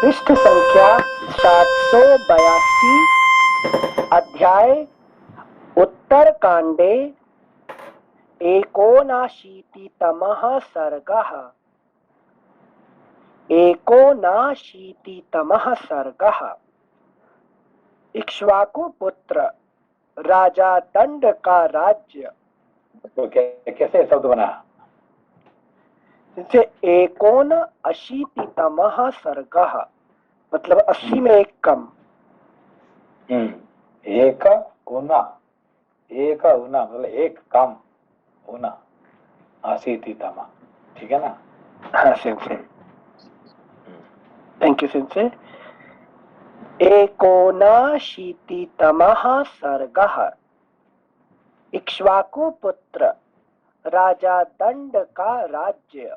पृष्ठ संख्या 782, अध्याय उत्तरकांडे, एकोनाशीतितमः सर्गः। एकोनाशीतितमः सर्गः। इक्ष्वाकु पुत्र राजा दंड का राज्य। तो कैसे शब्द बना? जैसे एकोन अशीतितमः सर्गः मतलब 80 में एक कम। एक उना, एक उना मतलब एक कम उना, अशीतितमा, ठीक है ना? हाँ सेंसे, थैंक यू सेंसे। एकोनाशीतितमः सर्गः। इक्ष्वाकु पुत्र राजा दंड का राज्य।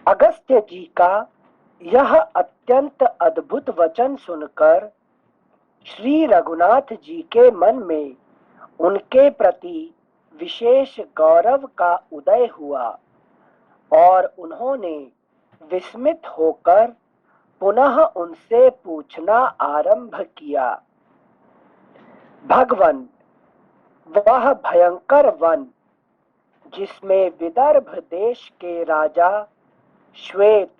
अगस्त्य जी का यह अत्यंत अद्भुत वचन सुनकर श्री रघुनाथ जी के मन में उनके प्रति विशेष गौरव का उदय हुआ और उन्होंने विस्मित होकर पुनः उनसे पूछना आरंभ किया। भगवन, वह भयंकर वन जिसमें विदर्भ देश के राजा श्वेत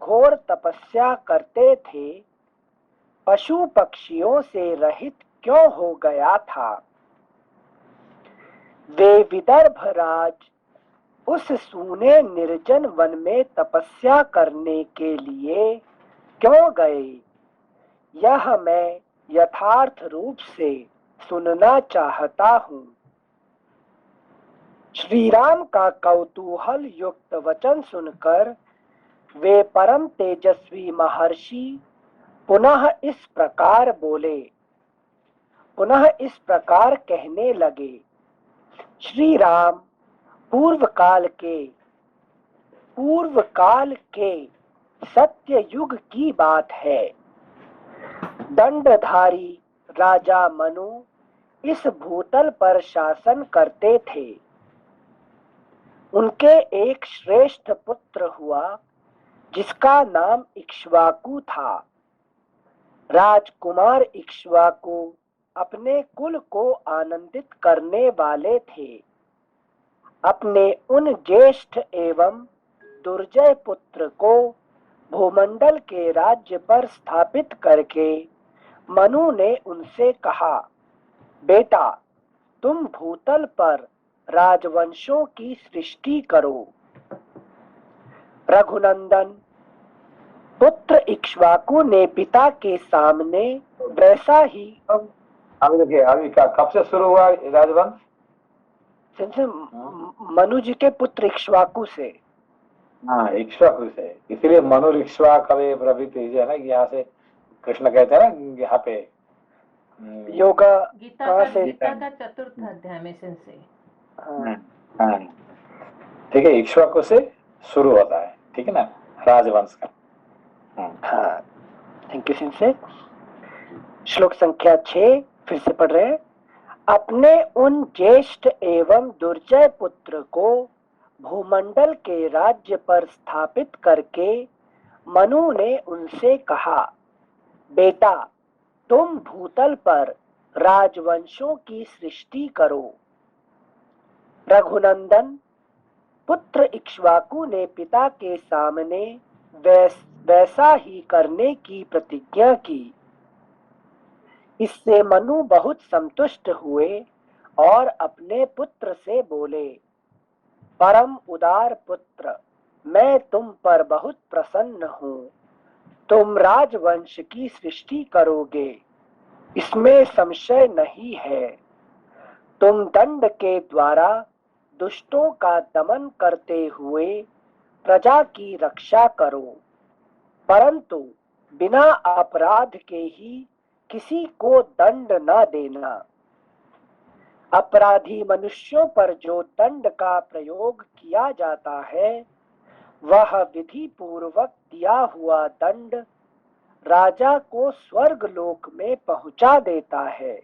घोर तपस्या करते थे, पशु पक्षियों से रहित क्यों हो गया था? वे विदर्भ राज उस सूने निर्जन वन में तपस्या करने के लिए क्यों गए? यह मैं यथार्थ रूप से सुनना चाहता हूँ। श्री राम का कौतूहल युक्त वचन सुनकर वे परम तेजस्वी महर्षि पुनः इस प्रकार बोले, पुनः इस प्रकार कहने लगे। श्री राम, पूर्व काल के सत्य युग की बात है। दंडधारी राजा मनु इस भूतल पर शासन करते थे। उनके एक श्रेष्ठ पुत्र हुआ जिसका नाम इक्ष्वाकु था। राजकुमार इक्ष्वाकु अपने कुल को आनंदित करने वाले थे। अपने उन ज्येष्ठ एवं दुर्जय पुत्र को भूमंडल के राज्य पर स्थापित करके मनु ने उनसे कहा, बेटा, तुम भूतल पर राजवंशों की सृष्टि करो। रघुनंदन, पुत्र इक्ष्वाकु ने पिता के सामने वैसा ही। अभी देखिए, अभी कब से शुरू हुआ राजवंश? मनु जी के पुत्र इक्ष्वाकु से। हाँ, इक्ष्वाकु से, इसीलिए मनु इक्ष्वाकवे प्रभृति है ना। यहाँ से कृष्ण कहते हैं ना, यहाँ पे योगा गीता का चतुर्थ अध्याय में से। हाँ, ठीक है, इक्ष्वाकु से शुरू होता है, ठीक है ना, राजवंश का। हाँ, थैंक यू सिंसे। श्लोक संख्या 6 फिर से पढ़ रहे हैं। अपने उन ज्येष्ठ एवं दुर्जय पुत्र को भूमंडल के राज्य पर स्थापित करके मनु ने उनसे कहा, बेटा, तुम भूतल पर राजवंशों की सृष्टि करो। रघुनंदन, पुत्र इक्ष्वाकु ने पिता के सामने वैसा ही करने की प्रतिज्ञा की। इससे मनु बहुत संतुष्ट हुए और अपने पुत्र से बोले, परम उदार पुत्र, मैं तुम पर बहुत प्रसन्न हूँ। तुम राजवंश की सृष्टि करोगे, इसमें संशय नहीं है। तुम दंड के द्वारा दुष्टों का दमन करते हुए प्रजा की रक्षा करो, परंतु बिना अपराध के ही किसी को दंड न देना। अपराधी मनुष्यों पर जो दंड का प्रयोग किया जाता है, वह विधि पूर्वक दिया हुआ दंड राजा को स्वर्ग लोक में पहुंचा देता है।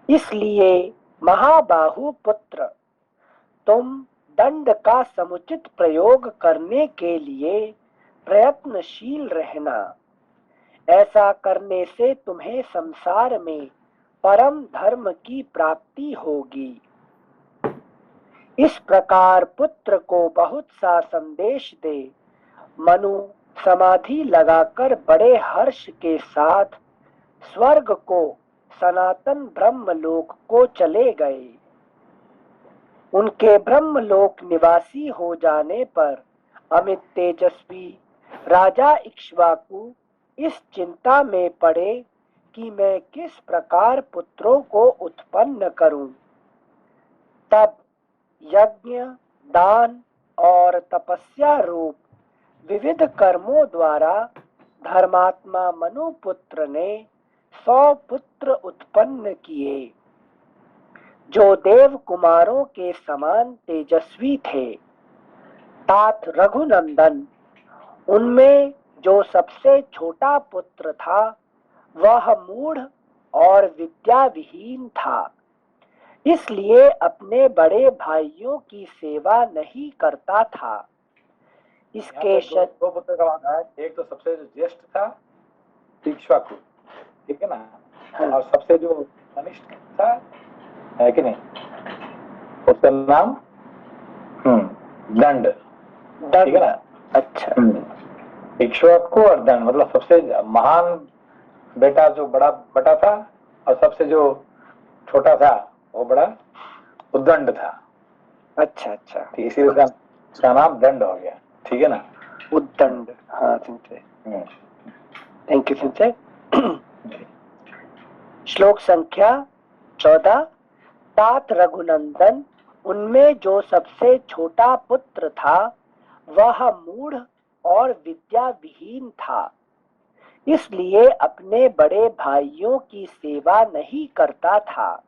इसलिए महाबाहु पुत्र, तुम दंड का समुचित प्रयोग करने के लिए प्रयत्नशील रहना। ऐसा करने से तुम्हें संसार में परम धर्म की प्राप्ति होगी। इस प्रकार पुत्र को बहुत सा संदेश दे मनु समाधि लगाकर बड़े हर्ष के साथ स्वर्ग को सनातन ब्रह्मलोक को चले गए। उनके ब्रह्मलोक निवासी हो जाने पर अमित तेजस्वी राजा इक्ष्वाकु इस चिंता में पड़े कि मैं किस प्रकार पुत्रों को उत्पन्न करूं। तब यज्ञ, दान और तपस्या रूप विविध कर्मों द्वारा धर्मात्मा मनुपुत्र ने 100 पुत्र उत्पन्न किए, जो देव कुमारों के समान तेजस्वी थे। तात रघुनंदन उनमें जो सबसे छोटा पुत्र था वह मूढ़ और विद्या विहीन था, इसलिए अपने बड़े भाइयों की सेवा नहीं करता था। इसके दो पुत्र का वादा है। एक तो सबसे जो ज्येष्ठ था इक्ष्वाकु, ठीक है ना, हाँ। और सबसे जो कनिष्ठ था, है कि नहीं, उसका नाम दंड, ठीक है ना। अच्छा, इक्ष्वाकु और दंड, मतलब सबसे महान बेटा जो बड़ा बेटा था और सबसे जो छोटा था वो बड़ा उद्दंड था। अच्छा अच्छा, ठीक, इसीलिए उसका नाम दंड हो गया, ठीक है ना, उद्दंड। हाँ सिंचे, थैंक यू सिंचे। श्लोक संख्या 14। तात रघुनंदन उनमें जो सबसे छोटा पुत्र था वह मूढ़ और विद्या विहीन था, इसलिए अपने बड़े भाइयों की सेवा नहीं करता था।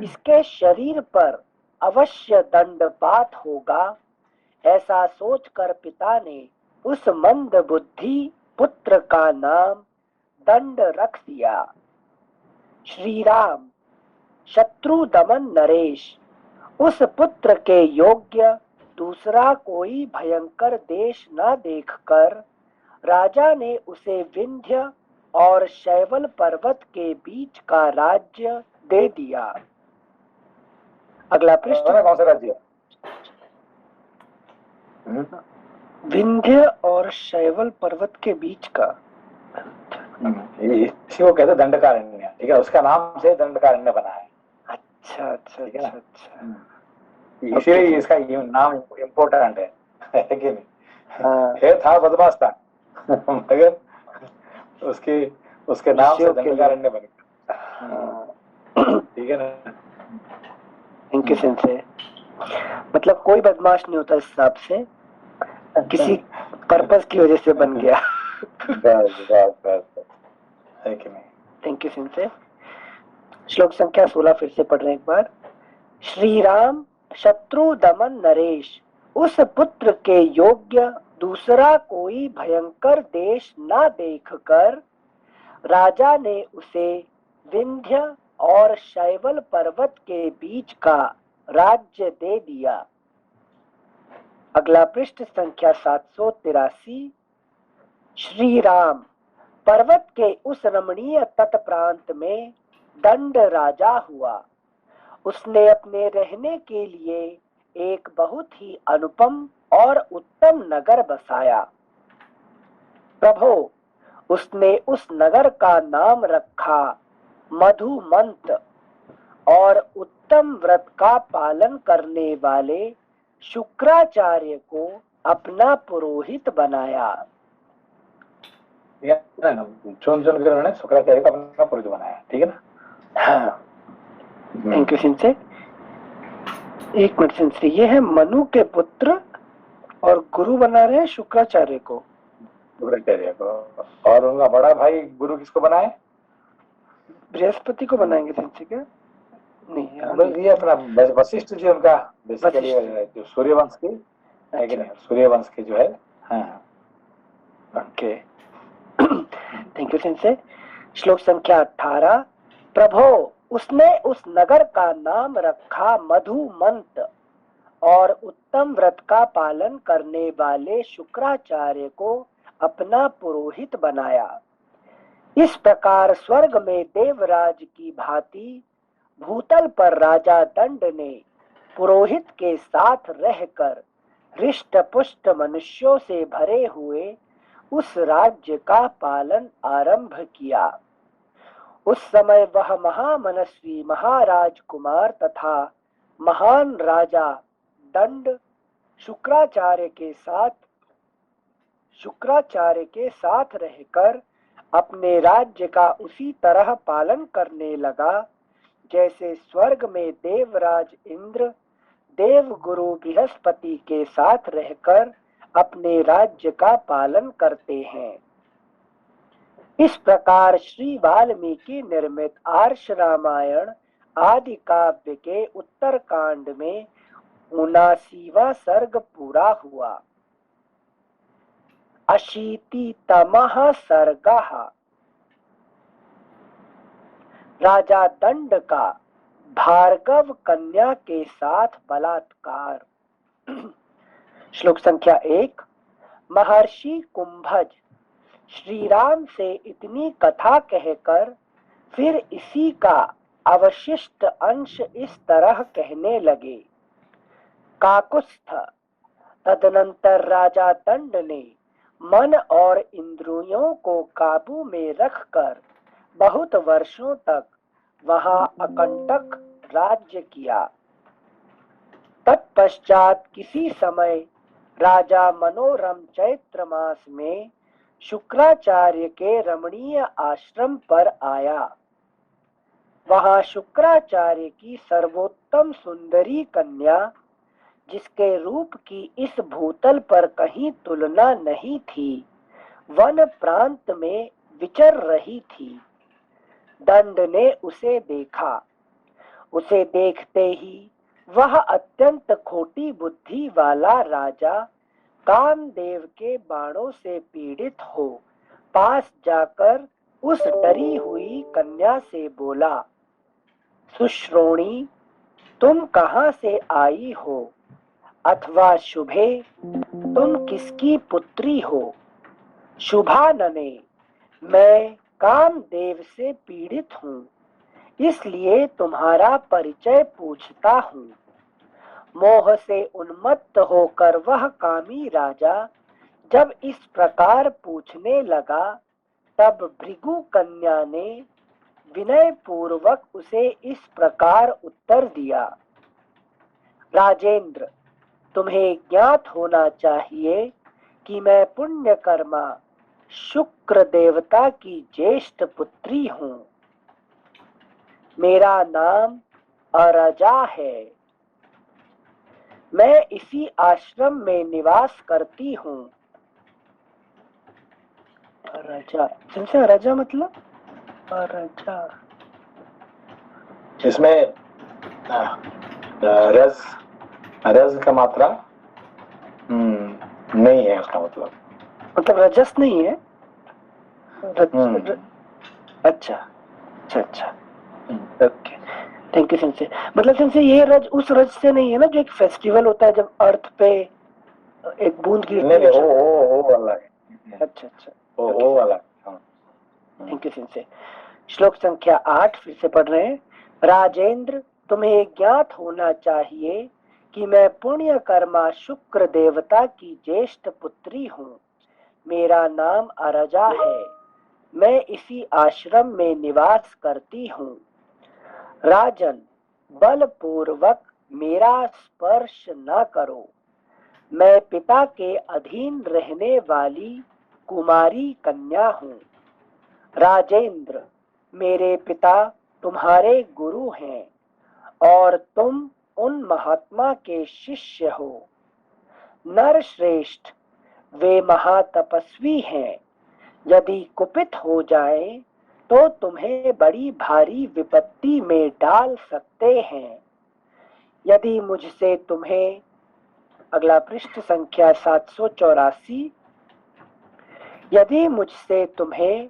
इसके शरीर पर अवश्य दंडपात होगा, ऐसा सोचकर पिता ने उस मंद बुद्धि पुत्र का नाम दंड रख दिया। श्री राम शत्रु दमन नरेश उस पुत्र के योग्य दूसरा कोई भयंकर देश न देखकर राजा ने उसे विंध्य और शैवल पर्वत के बीच का राज्य दे दिया। अगला पृष्ठ। कौन सा राज्य? विंध्य और शैवल पर्वत के बीच का, इसी को कहते दंडकारण्य, ठीक है, उसका नाम से दंडकारण्य बना है। अच्छा अच्छा अच्छा अच्छा, इसीलिए इसका नाम इम्पोर्टेंट है कि नहीं? हाँ। था बदमाश था मगर उसके नाम से दंडकारण्य बन गया, ठीक है ना। इनके सेंस है, मतलब कोई बदमाश नहीं होता इस हिसाब से, किसी पर्पस की वजह से बन गया। Thank you sensei. श्लोक संख्या 16 फिर से पढ़ रहे हैं एक बार। श्री राम शत्रु दमन नरेश उस पुत्र के योग्य दूसरा कोई भयंकर देश न देखकर राजा ने उसे विंध्य और शैवल पर्वत के बीच का राज्य दे दिया। अगला पृष्ठ संख्या 783। श्री राम पर्वत के उस रमणीय तट प्रांत में दंड राजा हुआ। उसने अपने रहने के लिए एक बहुत ही अनुपम और उत्तम नगर बसाया। प्रभो, उसने उस नगर का नाम रखा मधुमंत और उत्तम व्रत का पालन करने वाले शुक्राचार्य को अपना पुरोहित बनाया। चुन चुन कर उन्होंने शुक्राचार्य को अपना पुरोहित बनाया, ठीक है ना। हाँ, थैंक यू सिंसे। एक मिनट सिंसे, ये है मनु के पुत्र और गुरु बना रहे हैं शुक्राचार्य को। शुक्राचार्य को, और उनका बड़ा भाई गुरु किसको बनाए? बृहस्पति को बनाएंगे सिंसे क्या? नहीं, ये अपना वशिष्ठ जी, उनका बेसिकली जो सूर्यवंश की है कि नहीं, सूर्यवंश की जो है। हाँ, ओके, थैंक यू सिंसे। श्लोक संख्या 18। प्रभो, उसने उस नगर का नाम रखा मधुमंत और उत्तम व्रत का पालन करने वाले शुक्राचार्य को अपना पुरोहित बनाया। इस प्रकार स्वर्ग में देवराज की भांति भूतल पर राजा दंड ने पुरोहित के साथ रहकर हृष्ट पुष्ट मनुष्यों से भरे हुए उस राज्य का पालन आरंभ किया। उस समय वह महामनस्वी महाराज कुमार तथा महान राजा दंड शुक्राचार्य के साथ रहकर अपने राज्य का उसी तरह पालन करने लगा जैसे स्वर्ग में देवराज इंद्र देवगुरु बृहस्पति के साथ रहकर अपने राज्य का पालन करते हैं। इस प्रकार श्री वाल्मीकि निर्मित आर्ष रामायण आदि काव्य के उत्तर कांड में 79वां सर्ग पूरा हुआ। 80तमः सर्गः राजा दंड का भार्गव कन्या के साथ बलात्कार। श्लोक संख्या 1। महर्षि कुंभज श्री राम से इतनी कथा कहकर फिर इसी का अवशिष्ट अंश इस तरह कहने लगे। काकुत्स्थ तदनंतर राजा दंड ने मन और इंद्रियों को काबू में रखकर बहुत वर्षों तक वहां अकंटक राज्य किया। तत्पश्चात किसी समय राजा मनोरम चैत्र मास में शुक्राचार्य के रमणीय आश्रम पर आया। वहां शुक्राचार्य की सर्वोत्तम सुंदरी कन्या, जिसके रूप की इस भूतल पर कहीं तुलना नहीं थी, वन प्रांत में विचर रही थी। दंड ने उसे देखा। उसे देखते ही वह अत्यंत खोटी बुद्धि वाला राजा कामदेव के बाणों से पीड़ित हो पास जाकर उस डरी हुई कन्या से बोला, सुश्रोणी, तुम कहां से आई हो? अथवा शुभे, तुम किसकी पुत्री हो? शुभानने, मैं कामदेव से पीड़ित हूँ, इसलिए तुम्हारा परिचय पूछता हूँ। मोह से उन्मत्त होकर वह कामी राजा जब इस प्रकार पूछने लगा, तब भृगु कन्या ने विनय पूर्वक उसे इस प्रकार उत्तर दिया। राजेंद्र, तुम्हें ज्ञात होना चाहिए कि मैं पुण्यकर्मा शुक्र देवता की ज्येष्ठ पुत्री हूँ। मेरा नाम अरजा है। मैं इसी आश्रम में निवास करती हूँ। अरजा, समझे? अरजा मतलब अरजा, इसमें रज रज का मात्रा नहीं है, उसका मतलब रजस नहीं है। अच्छा अच्छा अच्छा, ओके, थैंक यू सिंसे। मतलब सिंसे ये रज उस रज से नहीं है ना जो एक फेस्टिवल होता है जब अर्थ पे एक बूंद गिरती है? वो वाला है। अच्छा अच्छा, वो वाला। Thank you sensei. श्लोक संख्या 8 फिर से पढ़ रहे हैं। राजेंद्र, तुम्हें ज्ञात होना चाहिए कि मैं पुण्य कर्मा शुक्र देवता की ज्येष्ठ पुत्री हूँ। मेरा नाम अरजा है। मैं इसी आश्रम में निवास करती हूँ। राजन, बलपूर्वक मेरा स्पर्श न करो। मैं पिता के अधीन रहने वाली कुमारी कन्या हूँ। राजेंद्र, मेरे पिता तुम्हारे गुरु हैं और तुम उन महात्मा के शिष्य हो। नरश्रेष्ठ, वे महातपस्वी हैं। यदि कुपित हो जाए तो तुम्हें बड़ी भारी विपत्ति में डाल सकते हैं। यदि मुझसे तुम्हें, अगला पृष्ठ संख्या 784, यदि मुझसे तुम्हें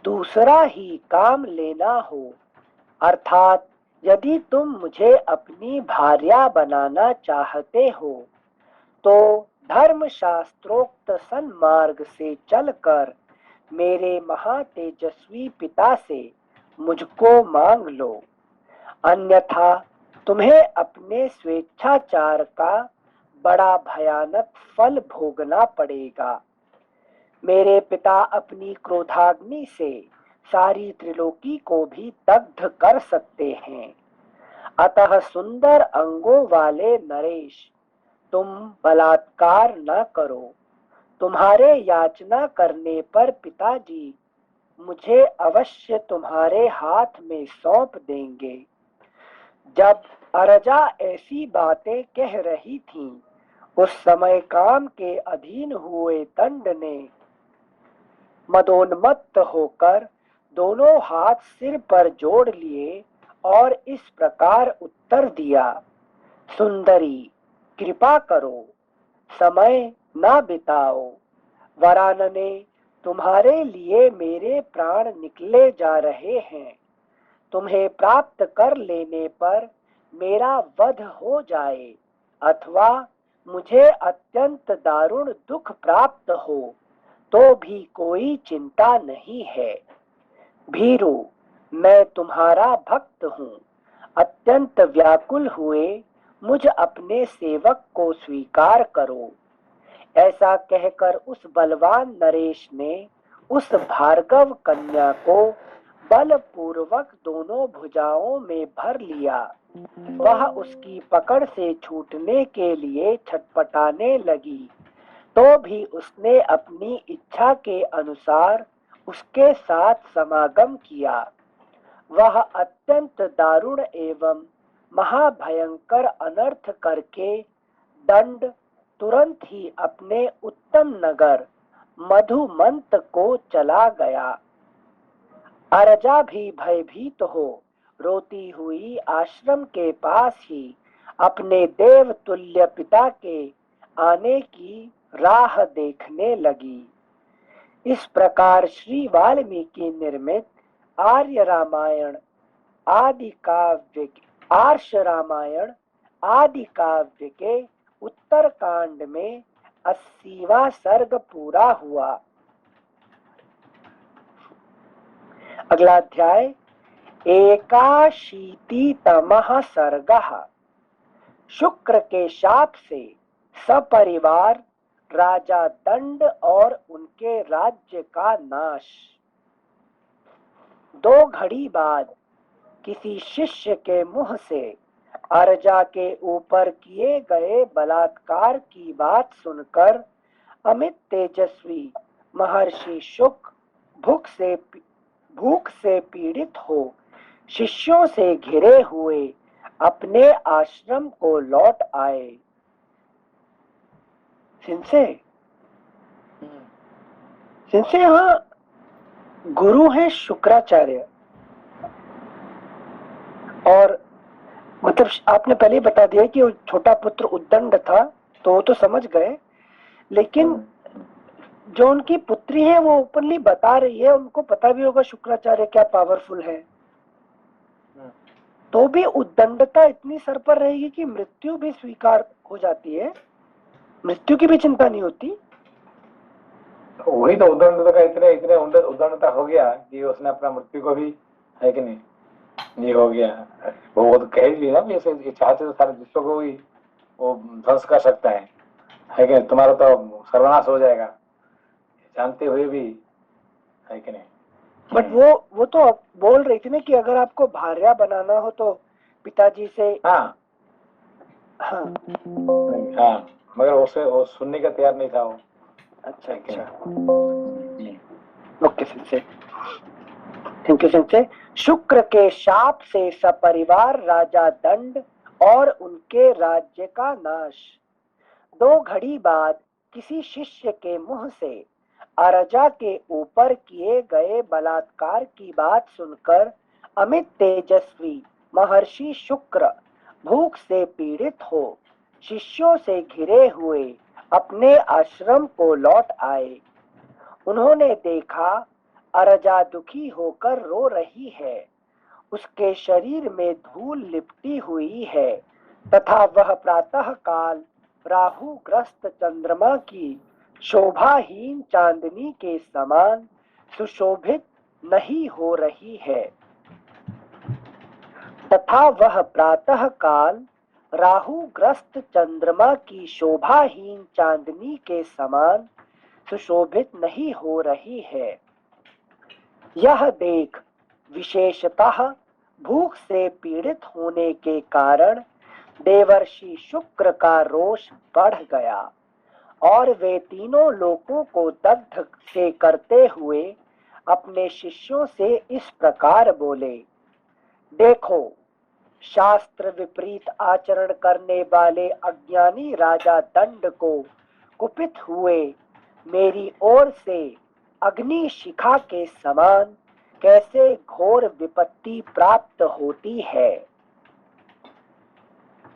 दूसरा ही काम लेना हो, अर्थात यदि तुम मुझे अपनी भार्या बनाना चाहते हो तो धर्म शास्त्रोक्त सन्मार्ग से चलकर मेरे महातेजस्वी पिता से मुझको मांग लो, अन्यथा तुम्हें अपने स्वेच्छाचार का बड़ा भयानक फल भोगना पड़ेगा। मेरे पिता अपनी क्रोधाग्नि से सारी त्रिलोकी को भी दग्ध कर सकते हैं, अतः सुंदर अंगों वाले नरेश, तुम बलात्कार न करो। तुम्हारे याचना करने पर पिताजी मुझे अवश्य तुम्हारे हाथ में सौंप देंगे। जब अरजा ऐसी बातें कह रही थी, उस समय काम के अधीन हुए दंड ने मदोन्मत्त होकर दोनों हाथ सिर पर जोड़ लिए और इस प्रकार उत्तर दिया, सुंदरी, कृपा करो, समय न बिताओ। वरानने, तुम्हारे लिए मेरे प्राण निकले जा रहे हैं। तुम्हें प्राप्त कर लेने पर मेरा वध हो जाए अथवा मुझे अत्यंत दारुण दुख प्राप्त हो तो भी कोई चिंता नहीं है। भीरु, मैं तुम्हारा भक्त हूँ। अत्यंत व्याकुल हुए मुझ अपने सेवक को स्वीकार करो। ऐसा कहकर उस बलवान नरेश ने उस भार्गव कन्या को बलपूर्वक दोनों भुजाओं में भर लिया। वह उसकी पकड़ से छूटने के लिए छटपटाने लगी, तो भी उसने अपनी इच्छा के अनुसार उसके साथ समागम किया। वह अत्यंत दारुण एवं महाभयंकर अनर्थ करके दंड तुरंत ही अपने उत्तम नगर मधुमंत को चला गया। अरजा भी भयभीत हो रोती हुई आश्रम के पास ही अपने देव तुल्य पिता के आने की राह देखने लगी। इस प्रकार श्री वाल्मीकि निर्मित आर्य रामायण आदि काव्य आर्ष रामायण आदि काव्य के उत्तर कांड में 80वां सर्ग पूरा हुआ। अगला अध्याय 81तमः सर्गः। शुक्र के शाप से सपरिवार राजा दंड और उनके राज्य का नाश। 2 घड़ी बाद किसी शिष्य के मुंह से अरजा के ऊपर किए गए बलात्कार की बात सुनकर अमित तेजस्वी महर्षि शुक भूख से पीड़ित हो शिष्यों से घिरे हुए अपने आश्रम को लौट आए। सिंसे यहाँ गुरु है शुक्राचार्य, और मतलब आपने पहले ही बता दिया कि वो छोटा पुत्र उद्दंड था, तो वो तो समझ गए, लेकिन जो उनकी पुत्री है वो ओपनली बता रही है, उनको पता भी होगा शुक्राचार्य क्या पावरफुल है, तो भी उद्दंडता इतनी सर पर रहेगी कि मृत्यु भी स्वीकार हो जाती है, मृत्यु की भी चिंता नहीं होती। वही तो उद्दंडता का इतने उद्दंडता हो गया कि उसने अपना मृत्यु को भी, है कि नहीं, ये हो गया। वो तो कह ही ना, ये चाहते तो सारे विश्व को भी वो ध्वंस कर सकता है कि नहीं, तुम्हारा तो सर्वनाश हो जाएगा जानते हुए भी, है कि नहीं। बट वो तो बोल रही थी ना कि अगर आपको भार्या बनाना हो तो पिताजी से। हाँ हाँ, मगर उसे वो सुनने का तैयार नहीं था वो। अच्छा ओके सिंसे, थैंक यू सिंसे। शुक्र के शाप से सपरिवार राजा दंड और उनके राज्य का नाश। 2 घड़ी बाद किसी शिष्य के मुंह से अरजा के ऊपर किए गए बलात्कार की बात सुनकर अमित तेजस्वी महर्षि शुक्र भूख से पीड़ित हो शिष्यों से घिरे हुए अपने आश्रम को लौट आए। उन्होंने देखा अरजा दुखी होकर रो रही है उसके शरीर में धूल लिपटी हुई है तथा वह प्रातः काल राहुग्रस्त चंद्रमा की शोभाहीन चांदनी के समान सुशोभित नहीं हो रही है तथा वह प्रातः काल राहुग्रस्त चंद्रमा की शोभाहीन चांदनी के समान सुशोभित नहीं हो रही है। यह देख विशेषतः भूख से पीड़ित होने के कारण देवर्षि शुक्र का रोष बढ़ गया और वे तीनों लोकों को दग्ध से करते हुए अपने शिष्यों से इस प्रकार बोले, देखो, शास्त्र विपरीत आचरण करने वाले अज्ञानी राजा दंड को कुपित हुए मेरी ओर से अग्नि शिखा के समान कैसे घोर विपत्ति प्राप्त होती है।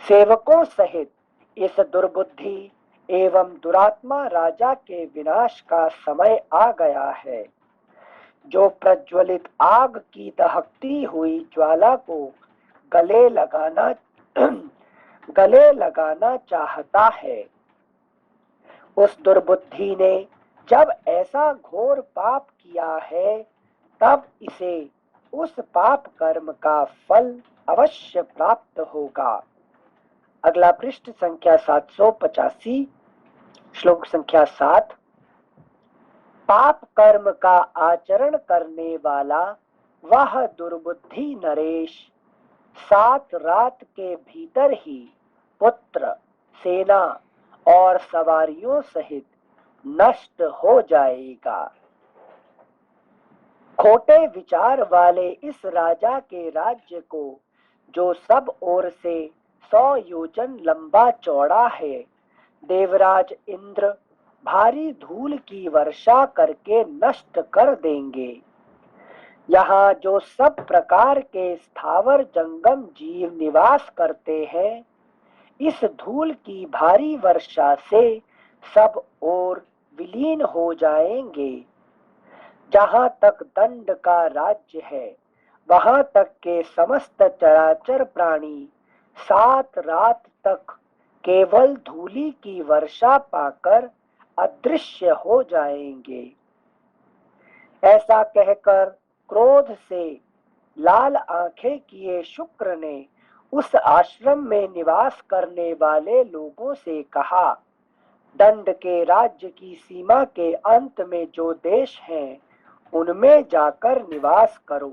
सेवकों सहित इस दुर्बुद्धि एवं दुरात्मा राजा के विनाश का समय आ गया है, जो प्रज्वलित आग की दहकती हुई ज्वाला को गले लगाना चाहता है। उस दुर्बुद्धि ने जब ऐसा घोर पाप किया है तब इसे उस पाप कर्म का फल अवश्य प्राप्त होगा। अगला पृष्ठ संख्या 785, श्लोक संख्या 7। पाप कर्म का आचरण करने वाला वह दुर्बुद्धि नरेश 7 रात के भीतर ही पुत्र, सेना और सवारियों सहित नष्ट हो जाएगा। खोटे विचार वाले इस राजा के राज्य को, जो सब ओर से 100 योजन लंबा चौड़ा है, देवराज इंद्र भारी धूल की वर्षा करके नष्ट कर देंगे। यहाँ जो सब प्रकार के स्थावर जंगम जीव निवास करते हैं, इस धूल की भारी वर्षा से सब ओर विलीन हो जाएंगे। जहाँ तक दंड का राज्य है, वहां तक के समस्त चराचर प्राणी 7 रात तक केवल धूली की वर्षा पाकर अदृश्य हो जाएंगे। ऐसा कहकर क्रोध से लाल आंखें किए शुक्र ने उस आश्रम में निवास करने वाले लोगों से कहा, दंड के राज्य की सीमा के अंत में जो देश हैं, उनमें जाकर निवास करो।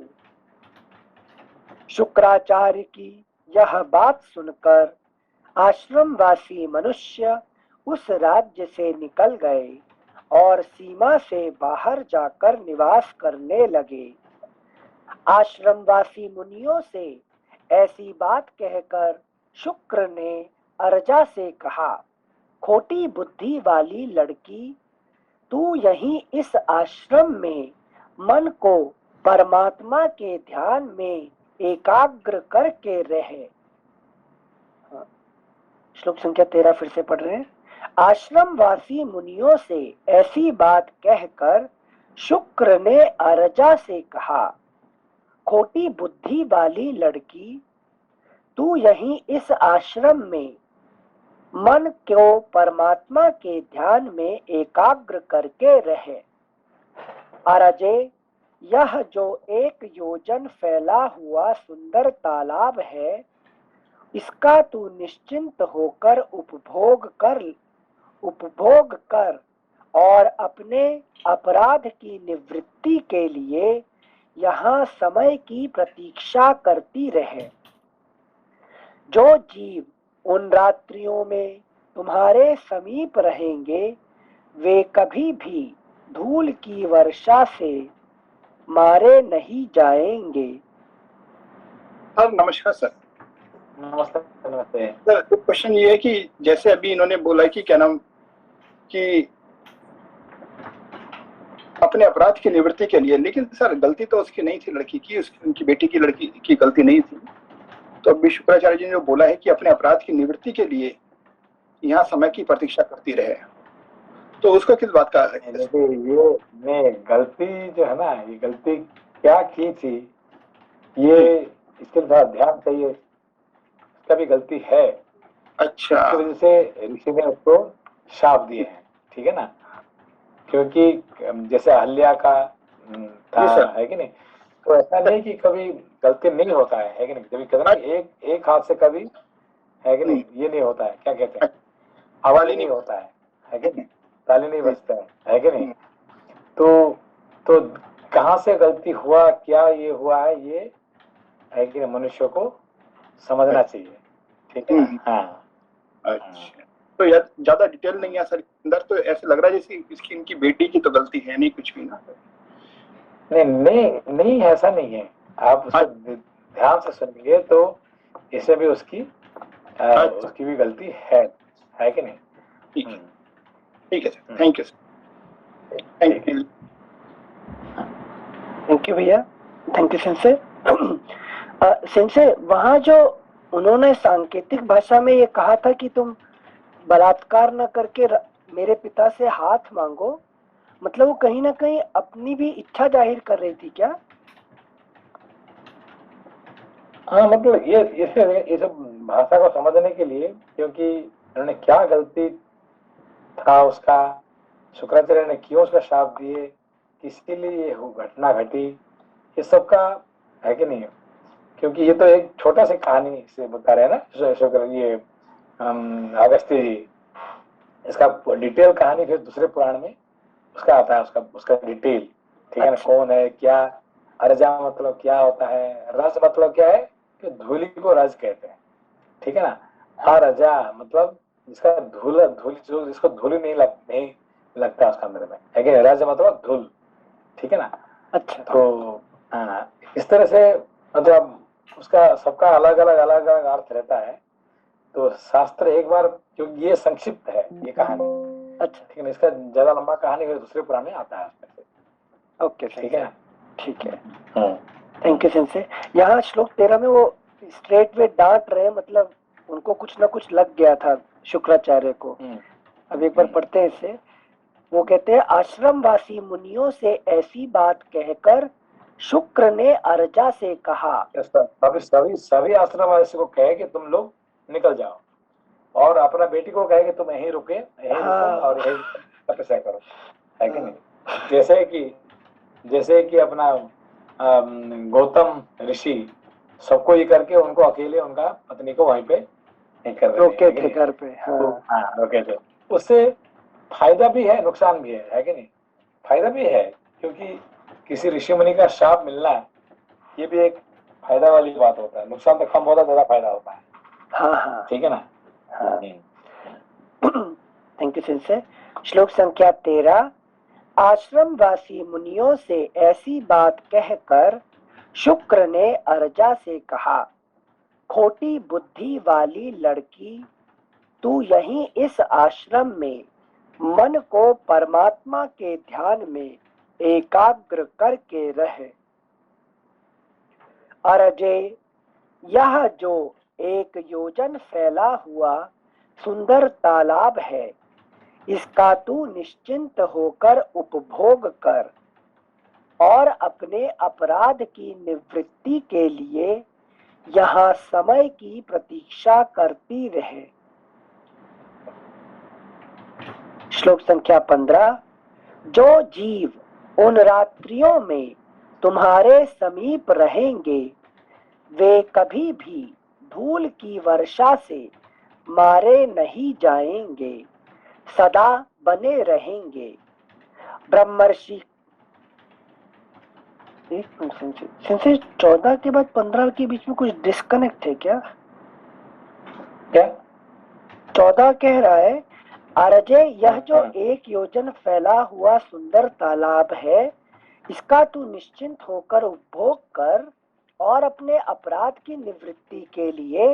शुक्राचार्य की यह बात सुनकर आश्रमवासी मनुष्य उस राज्य से निकल गए और सीमा से बाहर जाकर निवास करने लगे। आश्रमवासी मुनियों से ऐसी बात कहकर शुक्र ने अर्जा से कहा, खोटी बुद्धि वाली लड़की, तू यहीं इस आश्रम में मन को परमात्मा के ध्यान में एकाग्र करके रहे। श्लोक संख्या 13 फिर से पढ़ रहे हैं। आश्रमवासी मुनियों से ऐसी बात कहकर शुक्र ने अर्जा से कहा, खोटी बुद्धि वाली लड़की, तू यहीं इस आश्रम में मन को परमात्मा के ध्यान में एकाग्र करके रहे। अरजे, यह जो 1 योजन फैला हुआ सुंदर तालाब है, इसका तू निश्चिंत होकर उपभोग कर और अपने अपराध की निवृत्ति के लिए यहाँ समय की प्रतीक्षा करती रहे। जो जीव उन रात्रियों में तुम्हारे समीप रहेंगे, वे कभी भी धूल की वर्षा से मारे नहीं जाएंगे। सर नमस्कार सर। नमस्ते नमस्ते। सर क्वेश्चन ये है कि जैसे अभी इन्होंने बोला कि क्या नाम कि अपने अपराध की निवृत्ति के लिए, लेकिन सर गलती तो उसकी नहीं थी, लड़की की, उनकी बेटी की, लड़की की गलती नहीं थी। तो अभी शुक्राचार्य जी ने जो बोला है कि अपने अपराध की निवृत्ति के लिए यहाँ समय की प्रतीक्षा करती रहे, तो उसको किस बात का है? ये गलती जो है ना, ये गलती क्या की थी ये इसके लिए थोड़ा ध्यान चाहिए, इसका भी गलती है, अच्छा। इसकी वजह से ऋषि ने उसको शाप दिए हैं, ठीक है ना। क्योंकि जैसे अहल्या का था, जी सर। है कि नहीं। तो ऐसा नहीं कि कभी गलती नहीं होता है कि नहीं। कभी कहते ना कि एक हाथ से कभी, है कि नहीं, ये नहीं होता है, क्या कहते हैं, आवाज नहीं होता है कि नहीं, ताली नहीं बजता है कि नहीं। तो कहाँ से गलती हुआ, क्या ये हुआ है कि नहीं, मनुष्य को समझना चाहिए, ठीक है ना। हाँ, अच्छा, तो यार ज्यादा डिटेल नहीं है सर अंदर, तो ऐसे लग रहा है जैसे इसकी इनकी बेटी की तो गलती है नहीं कुछ भी ना। नहीं नहीं नहीं, ऐसा नहीं है। आप उसको ध्यान से सुनेंगे तो इसमें भी उसकी उसकी भी गलती है कि नहीं। ठीक है, ठीक है sir, thank you sir, thank you. Thank you भैया, थैंक यू सेंसे। सेंसे, वहाँ जो उन्होंने सांकेतिक भाषा में ये कहा था कि तुम बलात्कार न करके मेरे पिता से हाथ मांगो, मतलब वो कहीं ना कहीं अपनी भी इच्छा जाहिर कर रही थी क्या? हाँ, मतलब ये सब भाषा को समझने के लिए, क्योंकि उन्होंने क्या गलती था उसका, शुक्राचार्य ने क्यों उसका शाप दिए, किसके लिए ये घटना घटी, ये सब का, है कि नहीं। क्योंकि ये तो एक छोटा सी कहानी से बता रहे हैं ना शुक्र, ये अगस्त्य जी। इसका डिटेल कहानी फिर दूसरे पुराण में उसका आता है, उसका उसका डिटेल, ठीक है ना। कौन है क्या, अरजा मतलब क्या होता है, रज मतलब क्या है कि धूलि को रज कहते हैं, ठीक है ना। अरजा मतलब जिसका धूल जो जिसको धूल नहीं लगता उसका अंदर में, है कि रज मतलब धूल, ठीक है ना। अच्छा, तो हाँ, इस तरह से मतलब उसका सबका अलग अलग अर्थ रहता है। तो शास्त्र एक बार, क्योंकि ये संक्षिप्त है ये कहानी, अच्छा, ठीक है ना, इसका ज्यादा लंबा कहानी फिर दूसरे पुराण में आता है उसमें से, ओके, ठीक है ना। ठीक है, थैंक यू सेंसे। यहाँ श्लोक 13 में वो स्ट्रेट वे डांट रहे, मतलब उनको कुछ ना कुछ लग गया था शुक्राचार्य को। अब एक बार पढ़ते हैं इसे। वो कहते हैं, आश्रमवासी मुनियों से ऐसी बात कहकर शुक्र ने अरजा से कहा। सभी सभी सभी आश्रम वासी को कहे कि तुम लोग निकल जाओ, और अपना बेटी को कहे कि तुम यहीं रुको और यहीं तपस्या करो, है कि नहीं। जैसे कि अपना गौतम ऋषि सबको ये करके उनको अकेले उनका पत्नी को वहीं पे नहीं कर रहे रोके थे घर पे। हाँ, रोके थे। उससे फायदा भी है, नुकसान भी है कि नहीं। फायदा भी है, क्योंकि किसी ऋषि मुनि का शाप मिलना, ये भी एक फायदा वाली बात होता है। नुकसान तो कम होता है, ज्यादा फायदा होता है, हाँ, ठीक है ना। हाँ। Thank you sensei. श्लोक संख्या 13। आश्रमवासी मुनियों से ऐसी बात कहकर शुक्र ने अरजा से कहा, खोटी बुद्धि वाली लड़की, तू यहीं इस आश्रम में मन को परमात्मा के ध्यान में एकाग्र करके रहे। अरजे, यह जो 1 योजन फैला हुआ सुंदर तालाब है, इसका तू निश्चिंत होकर उपभोग कर और अपने अपराध की निवृत्ति के लिए यहाँ समय की प्रतीक्षा करती रहे। श्लोक संख्या 15। जो जीव उन रात्रियों में तुम्हारे समीप रहेंगे, वे कभी भी धूल की वर्षा से मारे नहीं जाएंगे, सदा बने रहेंगे। ब्रह्मर्षि 14 के बाद 15 के बीच में कुछ डिस्कनेक्ट है क्या? 14 कह रहा है, अरजे, यह जो 1 योजन फैला हुआ सुंदर तालाब है, इसका तू निश्चिंत होकर उपभोग कर और अपने अपराध की निवृत्ति के लिए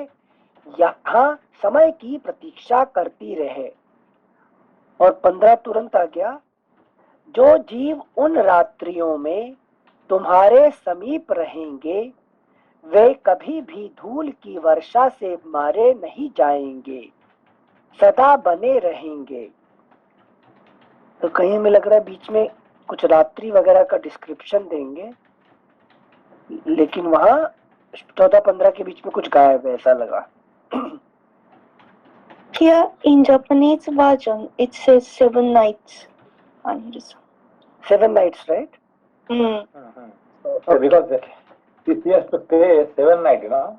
यहाँ समय की प्रतीक्षा करती रहे। और 15 तुरंत आ गया, जो जीव उन रात्रियों में तुम्हारे समीप रहेंगे, वे कभी भी धूल की वर्षा से मारे नहीं जाएंगे, सदा बने रहेंगे। तो कहीं में लग रहा है बीच में कुछ रात्रि वगैरह का डिस्क्रिप्शन देंगे, लेकिन वहाँ 14-15 के बीच में कुछ गायब है, ऐसा लगा। Here in Japanese version, it says 7 nights. And 7 nights, right? So because he has to stay 7 nights, you know,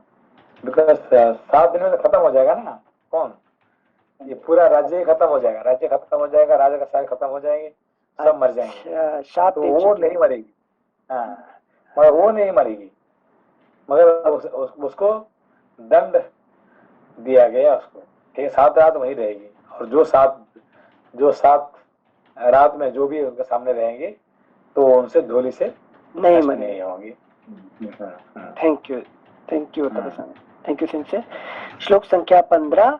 because 7 दिन में तो खत्म हो जाएगा ना। कौन? ये पूरा राज्य ही खत्म हो जाएगा, राज्य खत्म हो जाएगा, राजा का सारे खत्म हो जाएंगे, सब मर जाएंगे। अच्छा, शाप तो दे वो चुके नहीं मरेगी। हाँ, मगर वो नहीं मरेगी, मगर उसको दंड दिया गया उसको कि 7 रात वहीं रहेगी, और जो 7 रात में जो भी उनके सामने रहेंगे तो उनसे धूलि से नहीं नष्ट मरे। नहीं होंगी। Thank you thank you sensei. श्लोक संख्या 15।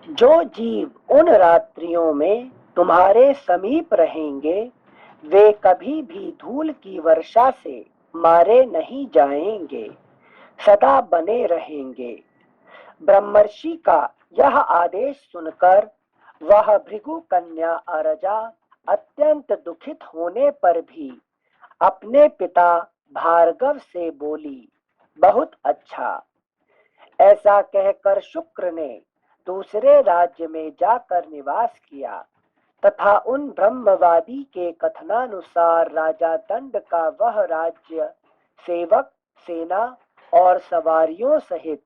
जो जीव उन रात्रियों में तुम्हारे समीप रहेंगे वे कभी भी धूल की वर्षा से मारे नहीं जाएंगे, सदा बने रहेंगे। ब्रह्मर्षि का यह आदेश सुनकर वह भृगु कन्या अरजा अत्यंत दुखित होने पर भी अपने पिता भार्गव से बोली, बहुत अच्छा। ऐसा कहकर शुक्र ने दूसरे राज्य में जाकर निवास किया तथा उन ब्रह्मवादी के कथनानुसार राजा दंड का वह राज्य सेवक, सेना और सवारियों सहित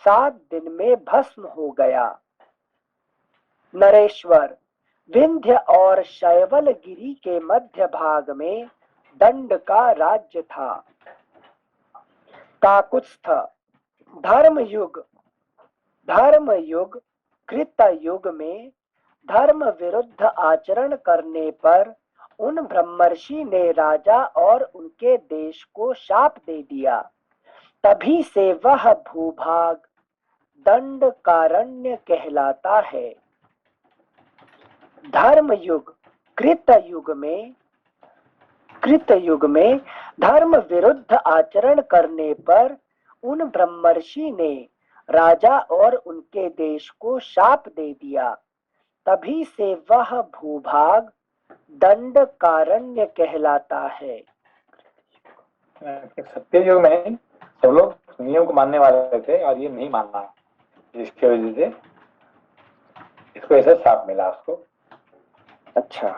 7 दिन में भस्म हो गया। नरेश्वर, विंध्य और शैवल गिरी के मध्य भाग में दंड का राज्य था। काकुत्स्थ, धर्म युग कृत युग में धर्म विरुद्ध आचरण करने पर उन ब्रह्मर्षि ने राजा और उनके देश को शाप दे दिया। तभी से वह भूभाग दंडकारण्य कहलाता है। धर्म युग कृत युग में धर्म विरुद्ध आचरण करने पर उन ब्रह्मर्षि ने राजा और उनके देश को शाप दे दिया। तभी से वह भूभाग दंडकारण्य कहलाता है। सत्ययुग में सब लोग नियम को मानने वाले थे और ये नहीं मानना, जिसकी वजह से इसको ऐसा शाप मिला उसको। अच्छा,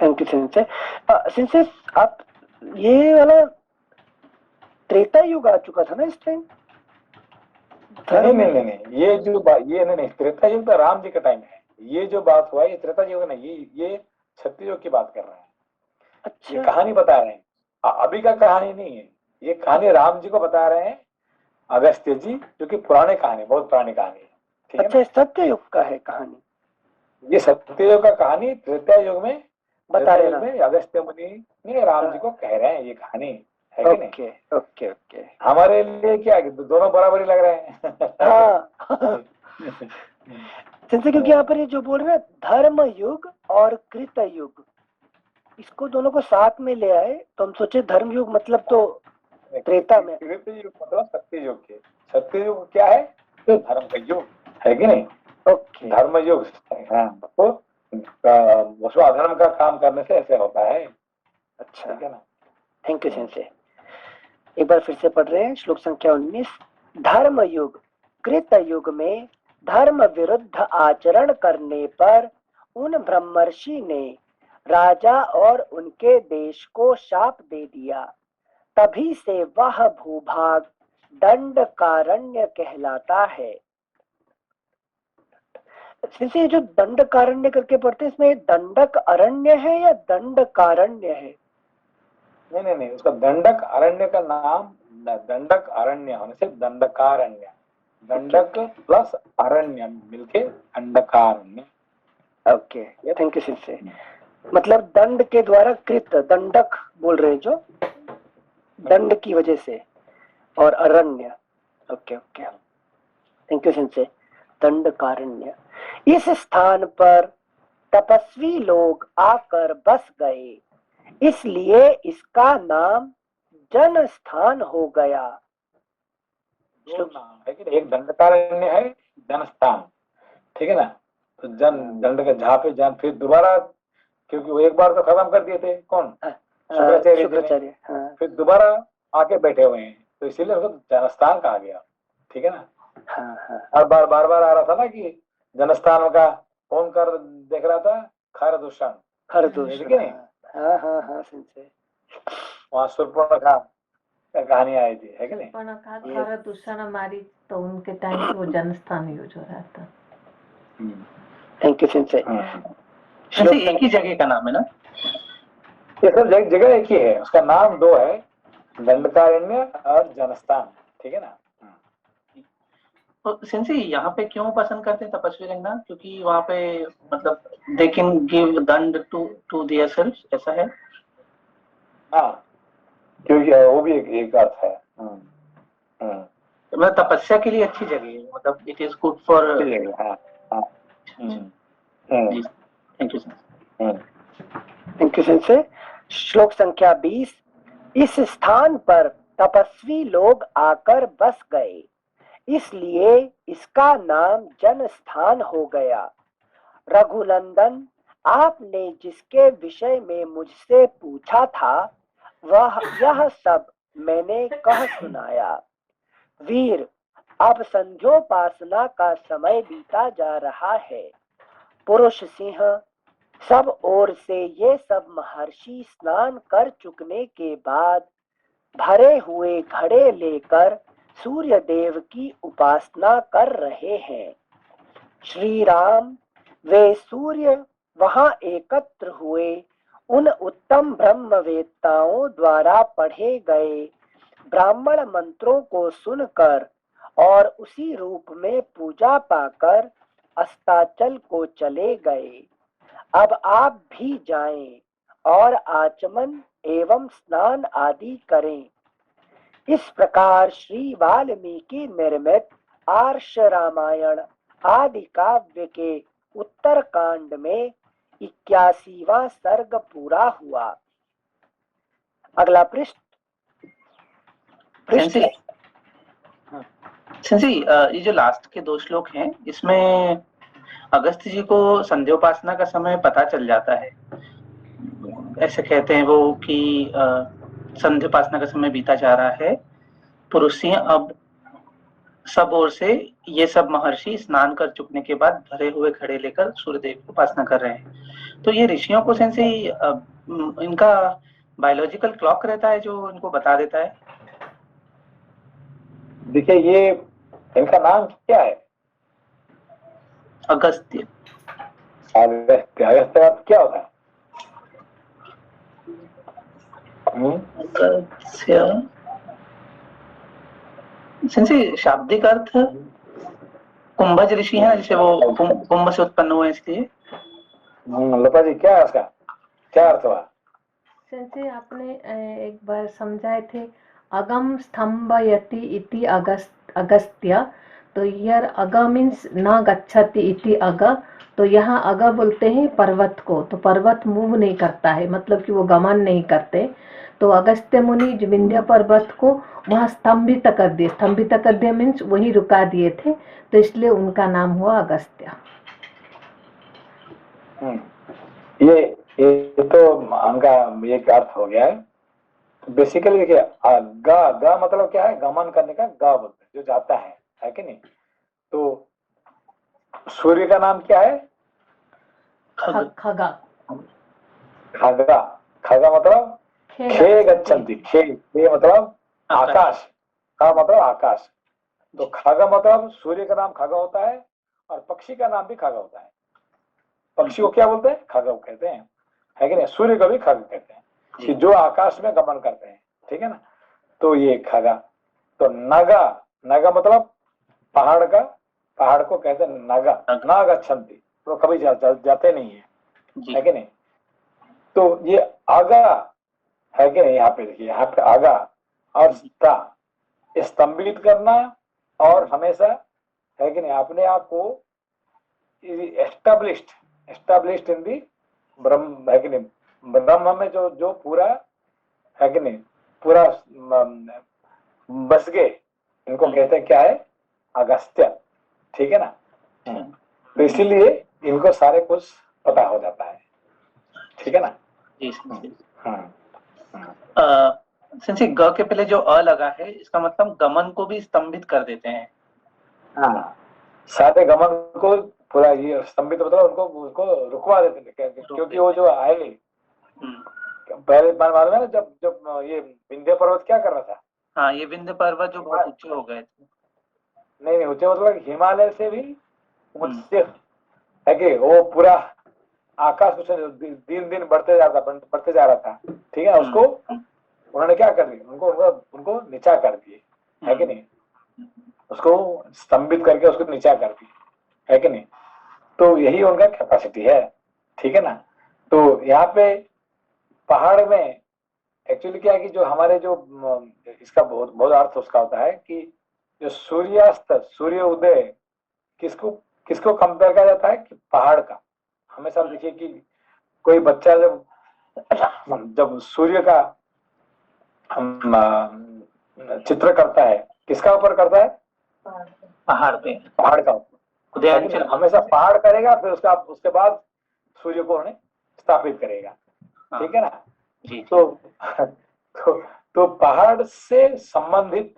थैंक यू सिंसे। सिंसे आप ये वाला त्रेता युग आ चुका था ना इस टाइम? नहीं, ये जो बात ये नहीं, त्रेता युग तो राम जी का टाइम है। ये जो बात हुआ ये त्रेता युग नहीं, ये सत्ययुग की बात कर रहे हैं। अच्छा, ये कहानी बता रहे हैं, अभी का कहानी नहीं है। ये कहानी राम जी को बता रहे हैं, अगस्त्य जी, जो कि पुरानी कहानी, बहुत पुरानी कहानी है। ठीक है? अच्छा, सत्ययुग का है कहानी। ये सत्ययुग का कहानी त्रेता युग में बता रहे हैं अगस्त्य मुनि ने राम जी को कह रहे हैं ये कहानी है कि नहीं? ओके। हमारे लिए क्या दोनों बराबरी लग रहे हैं। हाँ। जैसे क्योंकि यहाँ पर ये जो बोल रहे हैं धर्म युग और कृत युग, इसको दोनों को साथ में ले आए तो हम सोचे धर्म युग मतलब तो त्रेता में। कृत युग मतलब सत्ययुग के। सत्ययुग क्या है? तो धर्म का युग है कि नहीं? ओके, धर्म युग। हाँ, तो उसको अधर्म का काम करने से ऐसे होता है। अच्छा, ठीक है ना? Thank you sensei. एक बार फिर से पढ़ रहे हैं श्लोक संख्या 19। धर्म युग कृत युग में धर्म विरुद्ध आचरण करने पर उन ब्रह्मर्षि ने राजा और उनके देश को शाप दे दिया। तभी से वह भूभाग दंडकारण्य कहलाता है। जैसे जो दंडकारण्य करके पढ़ते हैं, इसमें दंडक अरण्य है या दंडकारण्य है? नहीं, उसका दंडक अरण्य का नाम दंडक अरण्य होने से दंडकारण्य, दंडक प्लस अरण्य मिलके Dandakaranya. Okay, thank you sensei. मतलब दंड के द्वारा कृत, दंडक बोल रहे हैं जो दंड की वजह से, और अरण्य। Okay, thank you sensei. Dandakaranya. इस स्थान पर तपस्वी लोग आकर बस गए, इसलिए इसका नाम जन स्थान हो गया। दो नाम है कि एक दंडकारण्य है, जनस्थान। ठीक है ना? तो जन दंड का जहाँ पे जन फिर दोबारा, क्योंकि वो एक बार तो खत्म कर दिए थे कौन? शुक्राचार्य जी ने शुक्राचार्य, हाँ फिर दोबारा आके बैठे हुए हैं, तो इसीलिए उसको जनस्थान कहा गया। ठीक है ना। हाँ हाँ और बार बार आ रहा था ना कि जनस्थान का कौन कर देख रहा था, खर दूषण, खरदूषण, ठीक है नहीं? हाँ हाँ हाँ सेंसे, वहाँ सुरपूर्णखा कहानी आई थी, है कि नहीं? सुपर्णखा खरदूषण मारी, तो उनके टाइम पे वो जनस्थान यूज हो रहा था। Thank you sense. सेंसे एक ही जगह का नाम है ना? ये सब जगह एक ही है, उसका नाम दो है, दंडकारण्य और जनस्थान। ठीक है ना। तो सेंसे यहाँ पे क्यों पसंद करते हैं तपस्वी रहना? क्योंकि वहाँ पे मतलब दे कैन गिव दंड टू देयर सेल्फ, ऐसा है? हाँ, क्योंकि वो भी एक अर्थ है। मतलब तपस्या के लिए अच्छी जगह है, मतलब इट इज गुड फॉर। हाँ हाँ। Thank you sir. Thank you sensei. श्लोक संख्या 20। इस स्थान पर तपस्वी लोग आकर बस गए, इसलिए इसका नाम जनस्थान हो गया। रघुनंदन, आपने जिसके विषय में मुझसे पूछा था वह यह सब मैंने कह सुनाया। वीर, अब संध्योपासना का समय बीता जा रहा है। पुरुष सिंह, सब ओर से ये सब महर्षि स्नान कर चुकने के बाद भरे हुए घड़े लेकर सूर्य देव की उपासना कर रहे हैं। श्री राम, वे सूर्य वहां एकत्र हुए उन उत्तम ब्रह्मवेत्ताओं द्वारा पढ़े गए ब्राह्मण मंत्रों को सुनकर और उसी रूप में पूजा पाकर अस्ताचल को चले गए। अब आप भी जाएं और आचमन एवं स्नान आदि करें। इस प्रकार श्री वाल्मीकि निर्मित आर्ष रामायण आदि काव्य के उत्तर कांड में 81वां सर्ग पूरा हुआ। अगला पृष्ठ। सेंसी, ये जो लास्ट के 2 श्लोक हैं, इसमें अगस्त्य जी को संध्योपासना का समय पता चल जाता है। ऐसे कहते हैं वो कि संध्योपासना का समय बीता जा रहा है। पुरुष सिंह, अब सब ओर से ये सब महर्षि स्नान कर चुकने के बाद भरे हुए घड़े लेकर सूर्यदेव की उपासना कर रहे हैं। तो ये ऋषियों को सेंसे इनका बायोलॉजिकल क्लॉक रहता है जो इनको बता देता है। देखिए, ये इनका नाम क्या है? अगस्त्य। अगस्त्य। अगस्त्य का अर्थ क्या होता है? अगस्त्य सेंसे शाब्दिक अर्थ कुंभज ऋषि है, जैसे वो कुंभ से उत्पन्न हुए इसलिए। लता जी, क्या है उसका क्या अर्थ हुआ? सेंसे आपने एक बार समझाए थे, अगम स्तंभयति इति अगस्त्य, तो यार अग मीन्स न गच्छति इति अग, तो यहाँ अग बोलते हैं पर्वत को, तो पर्वत मूव नहीं करता है, मतलब कि वो गमन नहीं करते। तो अगस्त्य मुनि विंध्य पर्वत को वहाँ स्तंभित कर दिए, स्तंभित कर दिया मीन्स वही रुका दिए थे, तो इसलिए उनका नाम हुआ अगस्त्य। ये तो उनका एक अर्थ हो गया है। बेसिकली देखिए, गा मतलब क्या है? गमन करने का गा बोलते हैं, जो जाता है कि नहीं? तो सूर्य का नाम क्या है? खगा। खगा। खगा मतलब खे गच्छन्ति। खे मतलब आकाश। खा मतलब आकाश। तो खगा मतलब सूर्य का नाम खगा होता है, और पक्षी का नाम भी खगा होता है। पक्षी को क्या बोलते हैं? खगा कहते हैं, है कि नहीं? सूर्य को भी खगा कहते हैं, कि जो आकाश में गमन करते हैं। ठीक है ना। तो ये खगा। तो नगा मतलब पहाड़ का, पहाड़ को कहते हैं नगा। ना गच्छन्ति, तो कभी जाते नहीं है कि नहीं? तो ये आगा है कि नहीं? यहाँ पे देखिए, यहाँ पे आगा और स्तंभित करना, और हमेशा, है कि नहीं, अपने आप को एस्टेब्लिश्ड इन दी ब्रह्म, है कि नहीं? ब्रह्म में जो पूरा, है कि नहीं, पूरा बस गए, इनको कहते हैं क्या है? अगस्त्य। ठीक है ना। तो इसीलिए इनको सारे कुछ पता हो जाता है। ठीक है ना। सिंस ग के पहले जो अ लगा है, इसका मतलब गमन को भी स्तंभित कर देते हैं। हाँ, सारे गमन को पूरा ये स्तंभित मतलब उनको उसको रुकवा देते हैं, क्योंकि वो जो आए पहले मालूम है ना, जब जब ये विंध्य पर्वत क्या कर रहा था। हाँ, ये विंध्य पर्वत जो बहुत ऊंचे हो गए थे। नहीं ऊंचे मतलब हिमालय से भी ऊंचे है कि वो पूरा आकाश से दिन दिन बढ़ते जा रहा था, ठीक है। उसको उन्होंने क्या कर दिया, उनको नीचा कर दिए, है कि नहीं। उसको स्तंभित करके उसको नीचा कर दिया, है कि नहीं। तो यही उनका कैपेसिटी है, ठीक है ना। तो यहाँ पे पहाड़ में एक्चुअली क्या है कि जो हमारे जो इसका बहुत बहुत अर्थ उसका होता है कि जो सूर्यास्त सूर्य उदय किसको किसको कंपेयर किया जाता है कि पहाड़ का। हमेशा देखिए कि कोई बच्चा जब सूर्य का चित्र करता है, किसका ऊपर करता है, पहाड़ पे, पहाड़ का ऊपर। हमेशा पहाड़ करेगा, फिर उसके बाद सूर्य को उन्हें स्थापित करेगा, ठीक है ना। तो पहाड़ से संबंधित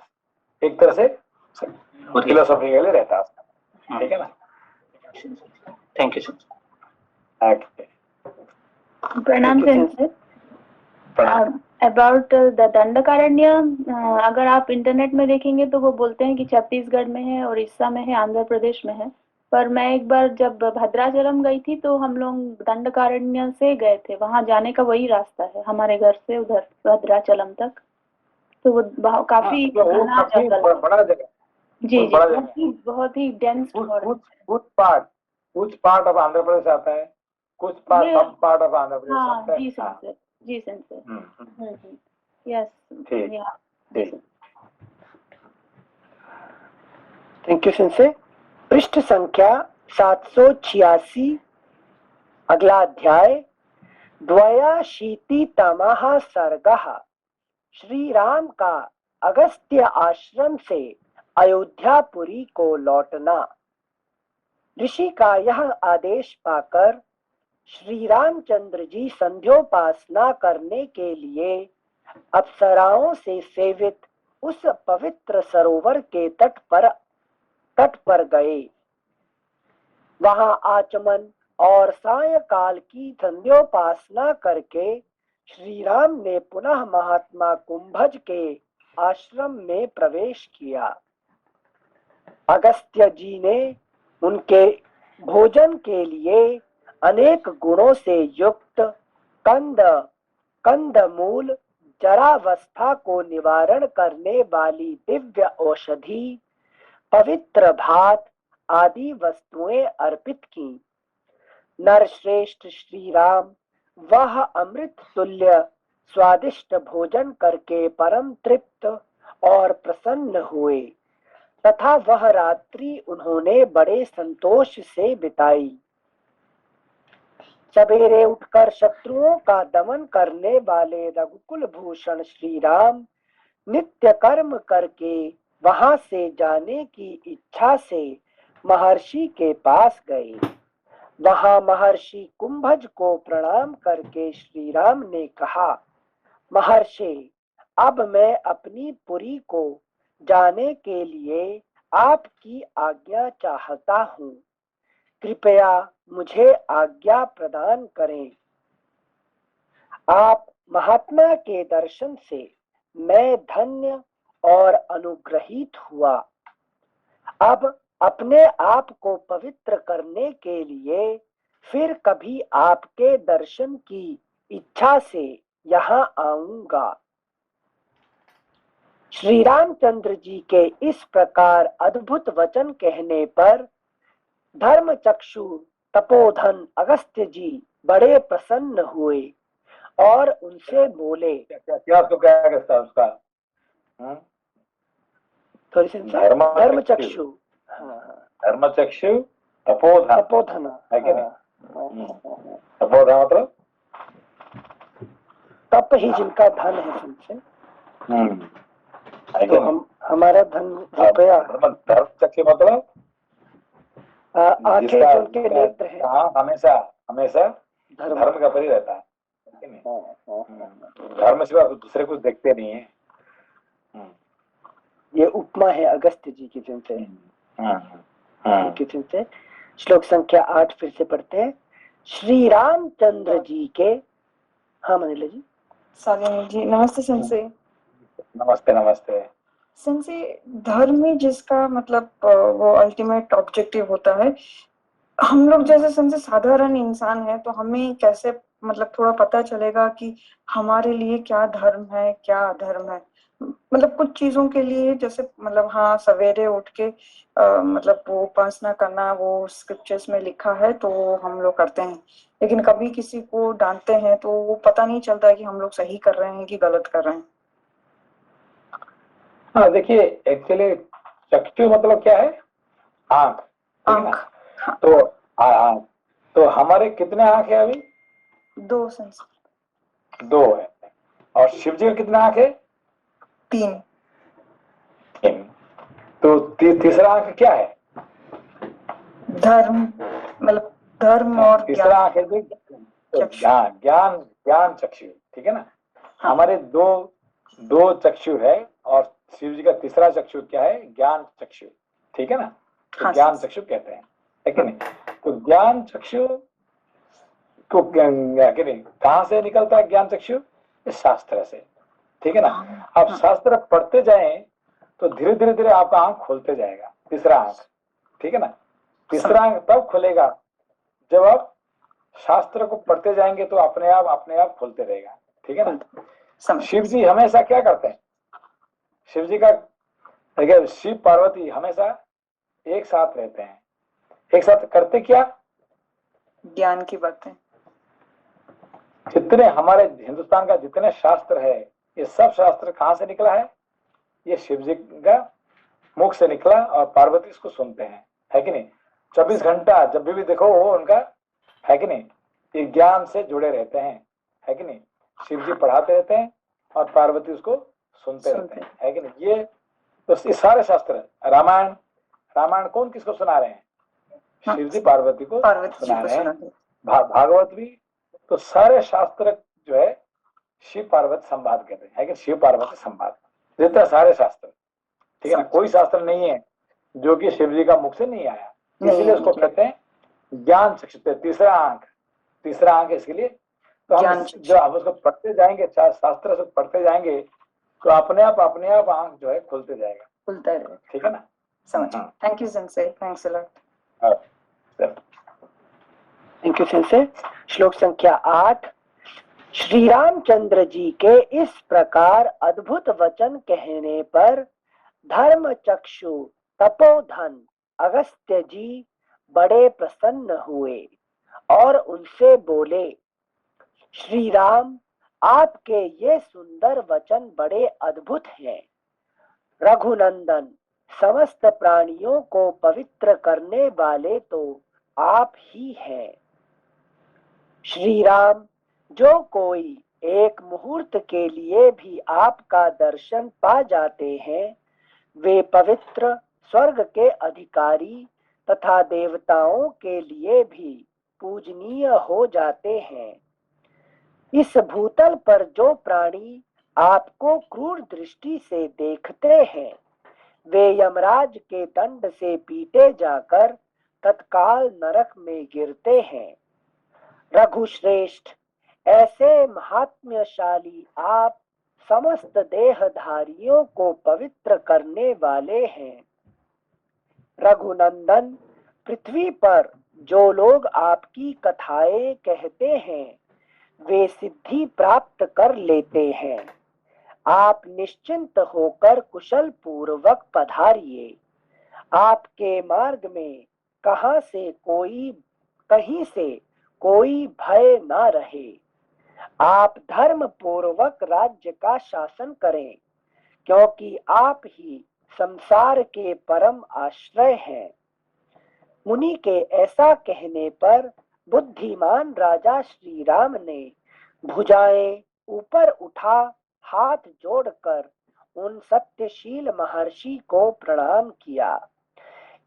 एक तरह से फिलोसॉफिकली रहता है, ठीक है ना। Thank you sir. प्रणाम सर। अबाउट द दंडकारण्य, अगर आप इंटरनेट में देखेंगे तो वो बोलते हैं कि छत्तीसगढ़ में है, उड़ीसा में है, आंध्र प्रदेश में है। पर मैं एक बार जब भद्राचलम गई थी तो हम लोग दंडकारण्य से गए थे, वहां जाने का वही रास्ता है हमारे घर से उधर भद्राचलम तक। तो वो काफी घना जंगल, बड़ा जगह जी जी, बहुत ही डेंस। कुछ पार्ट ऑफ आंध्र प्रदेश आता है, कुछ सब पार्ट ऑफ आंध्र प्रदेश आता है। जी सर, जी sir. Yes, thank you sensei. पृष्ठ संख्या 786, अगला अध्याय। द्वयाशीतितमः सर्गः। श्री राम का अगस्त्य आश्रम से अयोध्यापुरी को लौटना। ऋषि का यह आदेश पाकर श्री रामचंद्र जी संध्योपासना करने के लिए अप्सराओं से सेवित उस पवित्र सरोवर के तट पर गए। वहां आचमन और सायंकाल की संध्योपासना करके श्री राम ने पुनः महात्मा कुंभज के आश्रम में प्रवेश किया। अगस्त्य जी ने उनके भोजन के लिए अनेक गुणों से युक्त कंदमूल, जरावस्था को निवारण करने वाली दिव्य औषधि, पवित्र भात आदि वस्तुएं अर्पित की। नरश्रेष्ठ श्री राम वह अमृत तुल्य स्वादिष्ट भोजन करके परम तृप्त और प्रसन्न हुए तथा वह रात्रि उन्होंने बड़े संतोष से बिताई। सवेरे उठकर शत्रुओं का दमन करने वाले रघुकुल भूषण श्री राम नित्य कर्म करके वहां से जाने की इच्छा से महर्षि के पास गए। वहां महर्षि कुंभज को प्रणाम करके श्री राम ने कहा, महर्षि, अब मैं अपनी पुरी को जाने के लिए आपकी आज्ञा चाहता हूँ। कृपया मुझे आज्ञा प्रदान करें। आप महात्मा के दर्शन से मैं धन्य और अनुग्रहित हुआ। अब अपने आप को पवित्र करने के लिए फिर कभी आपके दर्शन की इच्छा से यहाँ आऊंगा। श्री रामचंद्र जी के इस प्रकार अद्भुत वचन कहने पर धर्मचक्षु तपोधन अगस्त्य जी बड़े प्रसन्न हुए और उनसे बोले, क्या कहता उसका थोड़ी सी धर्मचक्षु, धर्मचक्षु तपोधन है कि नहीं। तपोधन मतलब तप ही जिनका धन है तुमसे, तो हमारा धन रुपया। धर्मचक्षु मतलब आंखें उनके नेत्र हैं, हमेशा हमेशा धर्म का परि रहता है। धर्म सिवा दूसरे कुछ देखते नहीं है। ये उपमा है अगस्त्य जी की जिन से, किचन से। श्लोक संख्या 8 फिर से पढ़ते हैं। श्री रामचंद्र जी के, हाँ मनीला जी। सालिनी जी नमस्ते सेंसे। नमस्ते नमस्ते। सेंसे धर्म ही जिसका मतलब वो अल्टीमेट ऑब्जेक्टिव होता है, हम लोग जैसे सेंसे साधारण इंसान है तो हमें कैसे मतलब थोड़ा पता चलेगा कि हमारे लिए क्या धर्म है क्या अधर्म है। मतलब कुछ चीजों के लिए जैसे मतलब हाँ सवेरे उठ के मतलब वो उपासना करना वो स्क्रिप्चर्स में लिखा है तो वो हम लोग करते हैं, लेकिन कभी किसी को डांटते हैं तो वो पता नहीं चलता है कि हम लोग सही कर रहे हैं कि गलत कर रहे हैं। हाँ देखिए, एक्चुअली चक्षु मतलब क्या है? आंख, ठीक है ना? हाँ। तो हाँ, तो हमारे कितने आंख है अभी? 2 सेंस। 2 है। और शिव जी का कितना आंख है? 3। तो तीसरा आंख क्या है? धर्म, मतलब धर्म और तीसरा आंख है तो ज्ञान ज्ञान चक्षु, ठीक है ना? हाँ। हमारे दो चक्षु है और शिव जी का तीसरा चक्षु क्या है? ज्ञान चक्षु, ठीक है ना? तो हाँ, ज्ञान चक्षु कहते हैं, है कि नहीं? तो ज्ञान चक्षु को कहाँ से निकलता है ज्ञान चक्षु? इस शास्त्र से, ठीक है ना? आप शास्त्र पढ़ते जाएं तो धीरे धीरे धीरे आपका आंख खोलते जाएगा, तीसरा आंख, ठीक है ना? तीसरा आंख तब खुलेगा जब आप शास्त्र को पढ़ते जाएंगे तो अपने आप खोलते रहेगा, ठीक है ना? शिव जी हमेशा क्या करते हैं? शिव जी का देखिए, शिव पार्वती हमेशा एक साथ रहते हैं। एक साथ करते क्या? ज्ञान की बातें। जितने हमारे हिंदुस्तान का जितने शास्त्र है, ये सब शास्त्र कहाँ से निकला है? ये शिव जी का मुख से निकला और पार्वती इसको सुनते हैं, है कि नहीं? 24 घंटा जब भी देखो वो उनका, है कि नहीं, ये ज्ञान से जुड़े रहते हैं, है कि नहीं? शिव जी पढ़ाते रहते हैं और पार्वती उसको सुनते रहते हैं, है कि नहीं? ये तो ये सारे शास्त्र, रामायण कौन किसको सुना रहे हैं? शिव जी पार्वती को सुना रहे हैं। भागवत भी, तो सारे शास्त्र जो है शिव पार्वती संवाद कहते हैं, है कि शिव पार्वती संवाद, जितने सारे शास्त्र, ठीक है ना? कोई शास्त्र नहीं है जो कि शिव जी का मुख से नहीं आया, इसलिए उसको कहते हैं ज्ञान चक्षु, तीसरा आंख इसके लिए। तो हम जो हम उसको पढ़ते जाएंगे, शास्त्र से पढ़ते जाएंगे तो अपने आप आंख जो है खुलते जाएगा, खुलता है, ठीक है ना? समझ। Thank you sensei, thanks a lot. Thank you sensei. श्लोक संख्या 8। श्री रामचंद्र जी के इस प्रकार अद्भुत वचन कहने पर धर्म चक्षु तपोधन अगस्त्य जी बड़े प्रसन्न हुए और उनसे बोले, श्री राम, आपके ये सुंदर वचन बड़े अद्भुत हैं। रघुनंदन, समस्त प्राणियों को पवित्र करने वाले तो आप ही हैं। श्री राम, जो कोई एक मुहूर्त के लिए भी आपका दर्शन पा जाते हैं, वे पवित्र, स्वर्ग के अधिकारी तथा देवताओं के लिए भी पूजनीय हो जाते हैं। इस भूतल पर जो प्राणी आपको क्रूर दृष्टि से देखते हैं, वे यमराज के दंड से पीटे जाकर तत्काल नरक में गिरते हैं। रघुश्रेष्ठ, ऐसे महात्म्यशाली आप समस्त देहधारियों को पवित्र करने वाले हैं। रघुनंदन, पृथ्वी पर जो लोग आपकी कथाएं कहते हैं वे सिद्धि प्राप्त कर लेते हैं। आप निश्चिंत होकर कुशल पूर्वक पधारिए। आपके मार्ग में कहीं से कोई भय न रहे। आप धर्म पूर्वक राज्य का शासन करें, क्योंकि आप ही संसार के परम आश्रय हैं। मुनि के ऐसा कहने पर बुद्धिमान राजा श्री राम ने भुजाएं ऊपर उठा हाथ जोड़कर उन सत्यशील महर्षि को प्रणाम किया।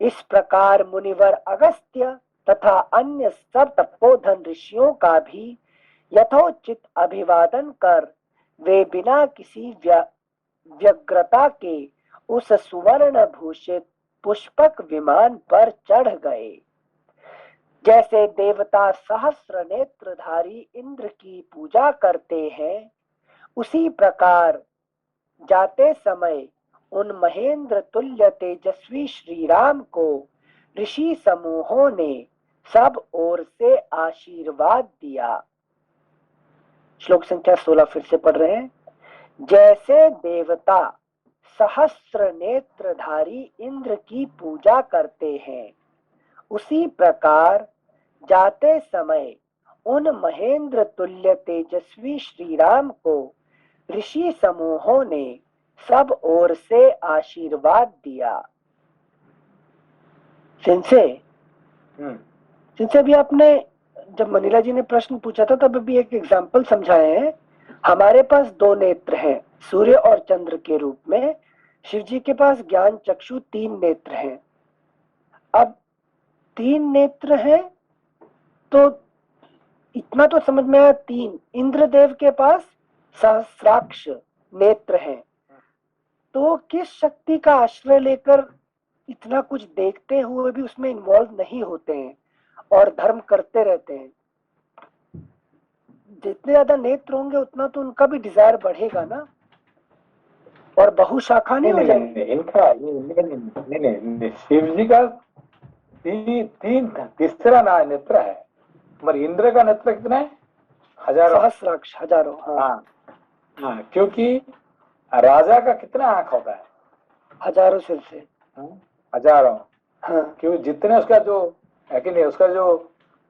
इस प्रकार मुनिवर अगस्त्य तथा अन्य सब तपोधन ऋषियों का भी यथोचित अभिवादन कर वे बिना किसी व्यग्रता के उस सुवर्ण भूषित पुष्पक विमान पर चढ़ गए। जैसे देवता सहस्र नेत्रधारी इंद्र की पूजा करते हैं, उसी प्रकार जाते समय उन महेंद्र तुल्य तेजस्वी श्री राम को ऋषि समूहों ने सब ओर से आशीर्वाद दिया। श्लोक संख्या 16 फिर से पढ़ रहे हैं। जैसे देवता सहस्र नेत्रधारी इंद्र की पूजा करते हैं, उसी प्रकार जाते समय उन महेंद्र तुल्य तेजस्वी श्री राम को ऋषि समूहों ने सब ओर से आशीर्वाद दिया। सिंसे भी आपने जब मनीला जी ने प्रश्न पूछा था तब भी एक एग्जाम्पल समझाए हैं। हमारे पास दो नेत्र हैं सूर्य और चंद्र के रूप में, शिव जी के पास ज्ञान चक्षु 3 नेत्र हैं। अब 3 नेत्र हैं तो इतना तो समझ में आया, 3 इंद्रदेव के पास सहस्राक्ष नेत्र हैं। तो किस शक्ति का आश्रय लेकर इतना कुछ देखते हुए भी उसमें इन्वॉल्व नहीं होते हैं और धर्म करते रहते हैं? जितने ज्यादा नेत्र होंगे उतना तो उनका भी डिजायर बढ़ेगा ना, और बहुशाखा नहीं हो जाएगी। इनका नहीं, शिव जी का तीसरा नेत्र है, मगर इंद्र का नेत्र कितना है? हजारों, सहस्राक्ष, हजारों। हाँ हाँ, क्योंकि राजा का कितना आंख होता है? हजारों सिर से, हजारों। हाँ। क्योंकि जितने उसका जो है कि नहीं, उसका जो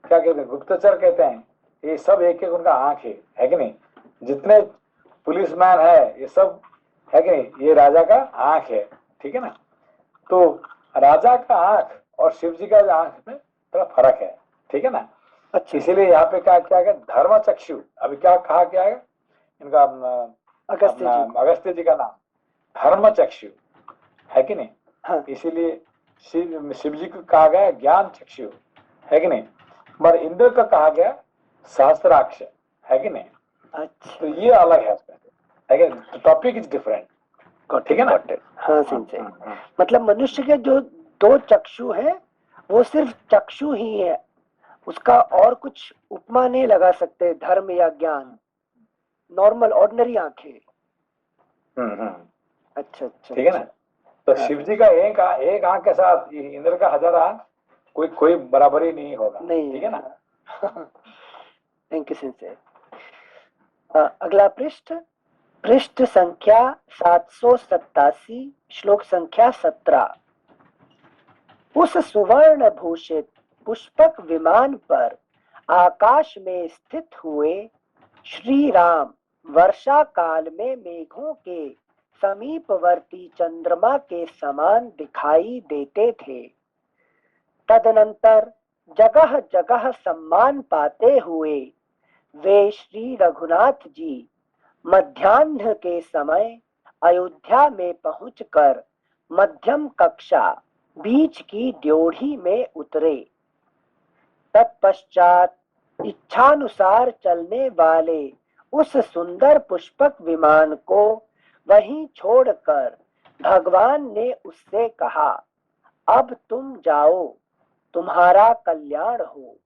क्या कहते हैं, गुप्तचर कहते हैं, ये सब एक एक उनका आंख है कि नहीं? जितने पुलिसमैन है ये सब है कि नहीं, ये राजा का आंख है, ठीक है ना? तो राजा का आंख और शिव जी का आंख में थोड़ा फर्क है, ठीक है ना? अच्छा। इसीलिए यहाँ पे क्या क्या धर्म चक्षु, अभी क्या कहा क्या है इनका? अगस्त्य जी का नाम धर्म चक्षु है कि नहीं? हाँ। इसीलिए शिव जी को कहा गया ज्ञान चक्षु, है कि नहीं? पर इंद्र का कहा गया सहस्त्राक्ष, है कि नहीं? अच्छा। तो ये अलग है कि टॉपिक इज डिफरेंट, ठीक है ना? हाँ सिंचे, मतलब मनुष्य के जो 2 चक्षु हैं वो सिर्फ चक्षु ही है, उसका और कुछ उपमा नहीं लगा सकते, धर्म या ज्ञान, नॉर्मल ऑर्डिनरी आंखें। अच्छा अच्छा, ठीक है ना? तो शिव जी का एक आंख के साथ इंद्र का 1000 आंख कोई बराबरी नहीं होगा, ठीक है ना? Thank you sensei. अगला पृष्ठ संख्या 787, श्लोक संख्या 17। उस सुवर्ण भूषित पुष्पक विमान पर आकाश में स्थित हुए श्री राम वर्षा काल में मेघों के समीपवर्ती चंद्रमा के समान दिखाई देते थे। तदनंतर जगह जगह सम्मान पाते हुए वे श्री रघुनाथ जी मध्याह्न के समय अयोध्या में पहुंचकर मध्यम कक्षा बीच की ड्योढ़ी में उतरे। तत्पश्चात इच्छानुसार चलने वाले उस सुंदर पुष्पक विमान को वहीं छोड़कर भगवान ने उससे कहा, अब तुम जाओ, तुम्हारा कल्याण हो।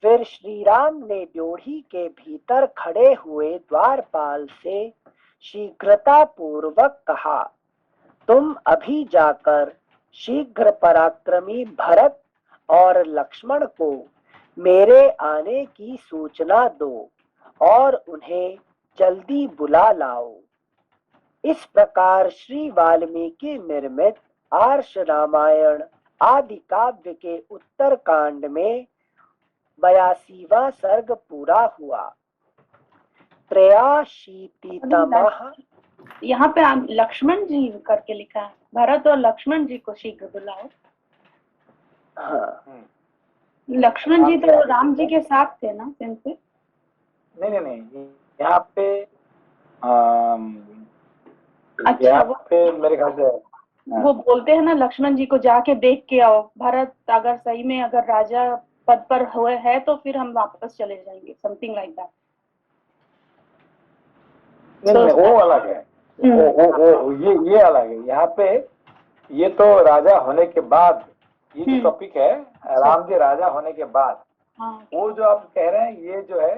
फिर श्री राम ने ड्योढ़ी के भीतर खड़े हुए द्वारपाल से शीघ्रता पूर्वक कहा, तुम अभी जाकर शीघ्र पराक्रमी भरत और लक्ष्मण को मेरे आने की सूचना दो और उन्हें जल्दी बुला लाओ। इस प्रकार श्री वाल्मीकि निर्मित आर्ष रामायण आदि काव्य के उत्तर कांड में 82वां सर्ग पूरा हुआ। 83तमः। यहाँ पे लक्ष्मण जी करके लिखा है, भरत और लक्ष्मण जी को शीघ्र बुलाओ। हाँ। लक्ष्मण जी तो राम जी के साथ थे ना? से नहीं, यहाँ पे अच्छा, यहाँ पे मेरे ख्याल से वो बोलते हैं ना, लक्ष्मण जी को जाके देख के आओ, भरत अगर सही में अगर राजा पद पर हुए है तो फिर हम वापस चले जाएंगे, समथिंग लाइक दैट। नहीं, वो अलग है, वो ये अलग है। यहाँ पे ये तो राजा होने के बाद, ये जो टॉपिक है राम जी राजा होने के बाद, वो जो आप कह रहे हैं ये जो है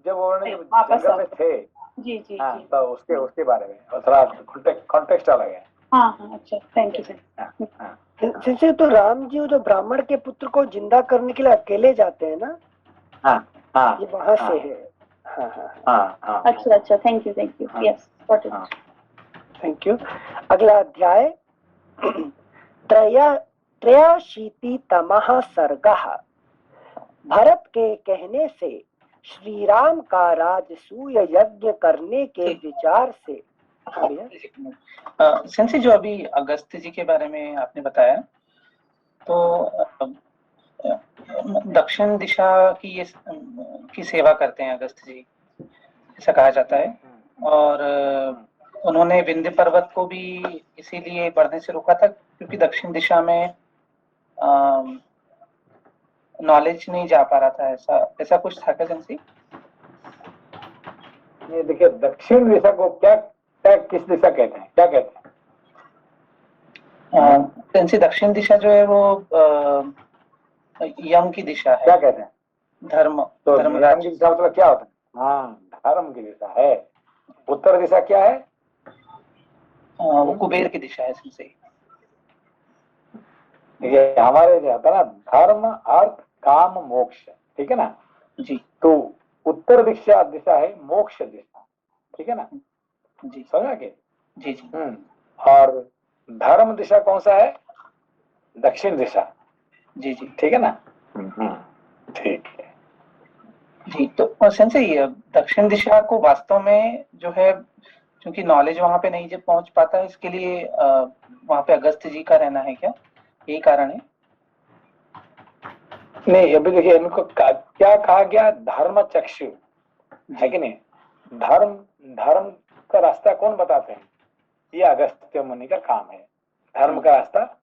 जब उन्होंने जंगल में थे, जी हाँ, तो उसके बारे में थोड़ा कॉन्टेक्स्ट अलग है। हाँ, अच्छा, थैंक यू सर। जैसे तो राम जी जो ब्राह्मण के पुत्र को जिंदा करने के लिए अकेले जाते हैं ना, हाँ, ये वहां से है। हाँ, अच्छा, thank you, yes, got it. Thank you. अगला अध्याय त्रयाशीतितमः सर्गः। भरत के कहने से श्री राम का राजसूय यज्ञ करने के विचार से। सेंसी जो अभी अगस्त्य जी के बारे में आपने बताया, तो दक्षिण दिशा की सेवा करते हैं अगस्त्य जी, ऐसा कहा जाता है। और उन्होंने विंध्य पर्वत को भी इसीलिए बढ़ने से रोका था क्योंकि दक्षिण दिशा में नॉलेज नहीं जा पा रहा था, ऐसा कुछ था क्या सेंसी? ये देखिए, दक्षिण दिशा को क्या किस दिशा कहते हैं, क्या कहते हैं? सेंसी दक्षिण दिशा जो है वो यम की दिशा है। क्या कहते हैं? धर्म। तो धर्म की दिशा मतलब क्या होता है? हाँ, धर्म की दिशा है। उत्तर दिशा क्या है? वो कुबेर की दिशा है सेंसी। ये हमारे जो होता है ना, धर्म अर्थ काम मोक्ष, ठीक है ना जी। तो उत्तर दिशा है मोक्ष दिशा, ठीक है ना जी, समझा के? जी जी। और धर्म दिशा कौन सा है? दक्षिण दिशा। जी जी, ठीक है ना? ठीक है जी। तो सेंसी दक्षिण दिशा को वास्तव में जो है, क्योंकि नॉलेज वहां पे नहीं जब पहुंच पाता है, इसके लिए वहां पे अगस्त्य जी का रहना है क्या, यही कारण है? नहीं, अभी देखिए इनको क्या कहा गया? धर्म चक्षु, है कि नहीं? धर्म का रास्ता कौन बताते हैं? ये अगस्त्य मुनि का काम है, धर्म का रास्ता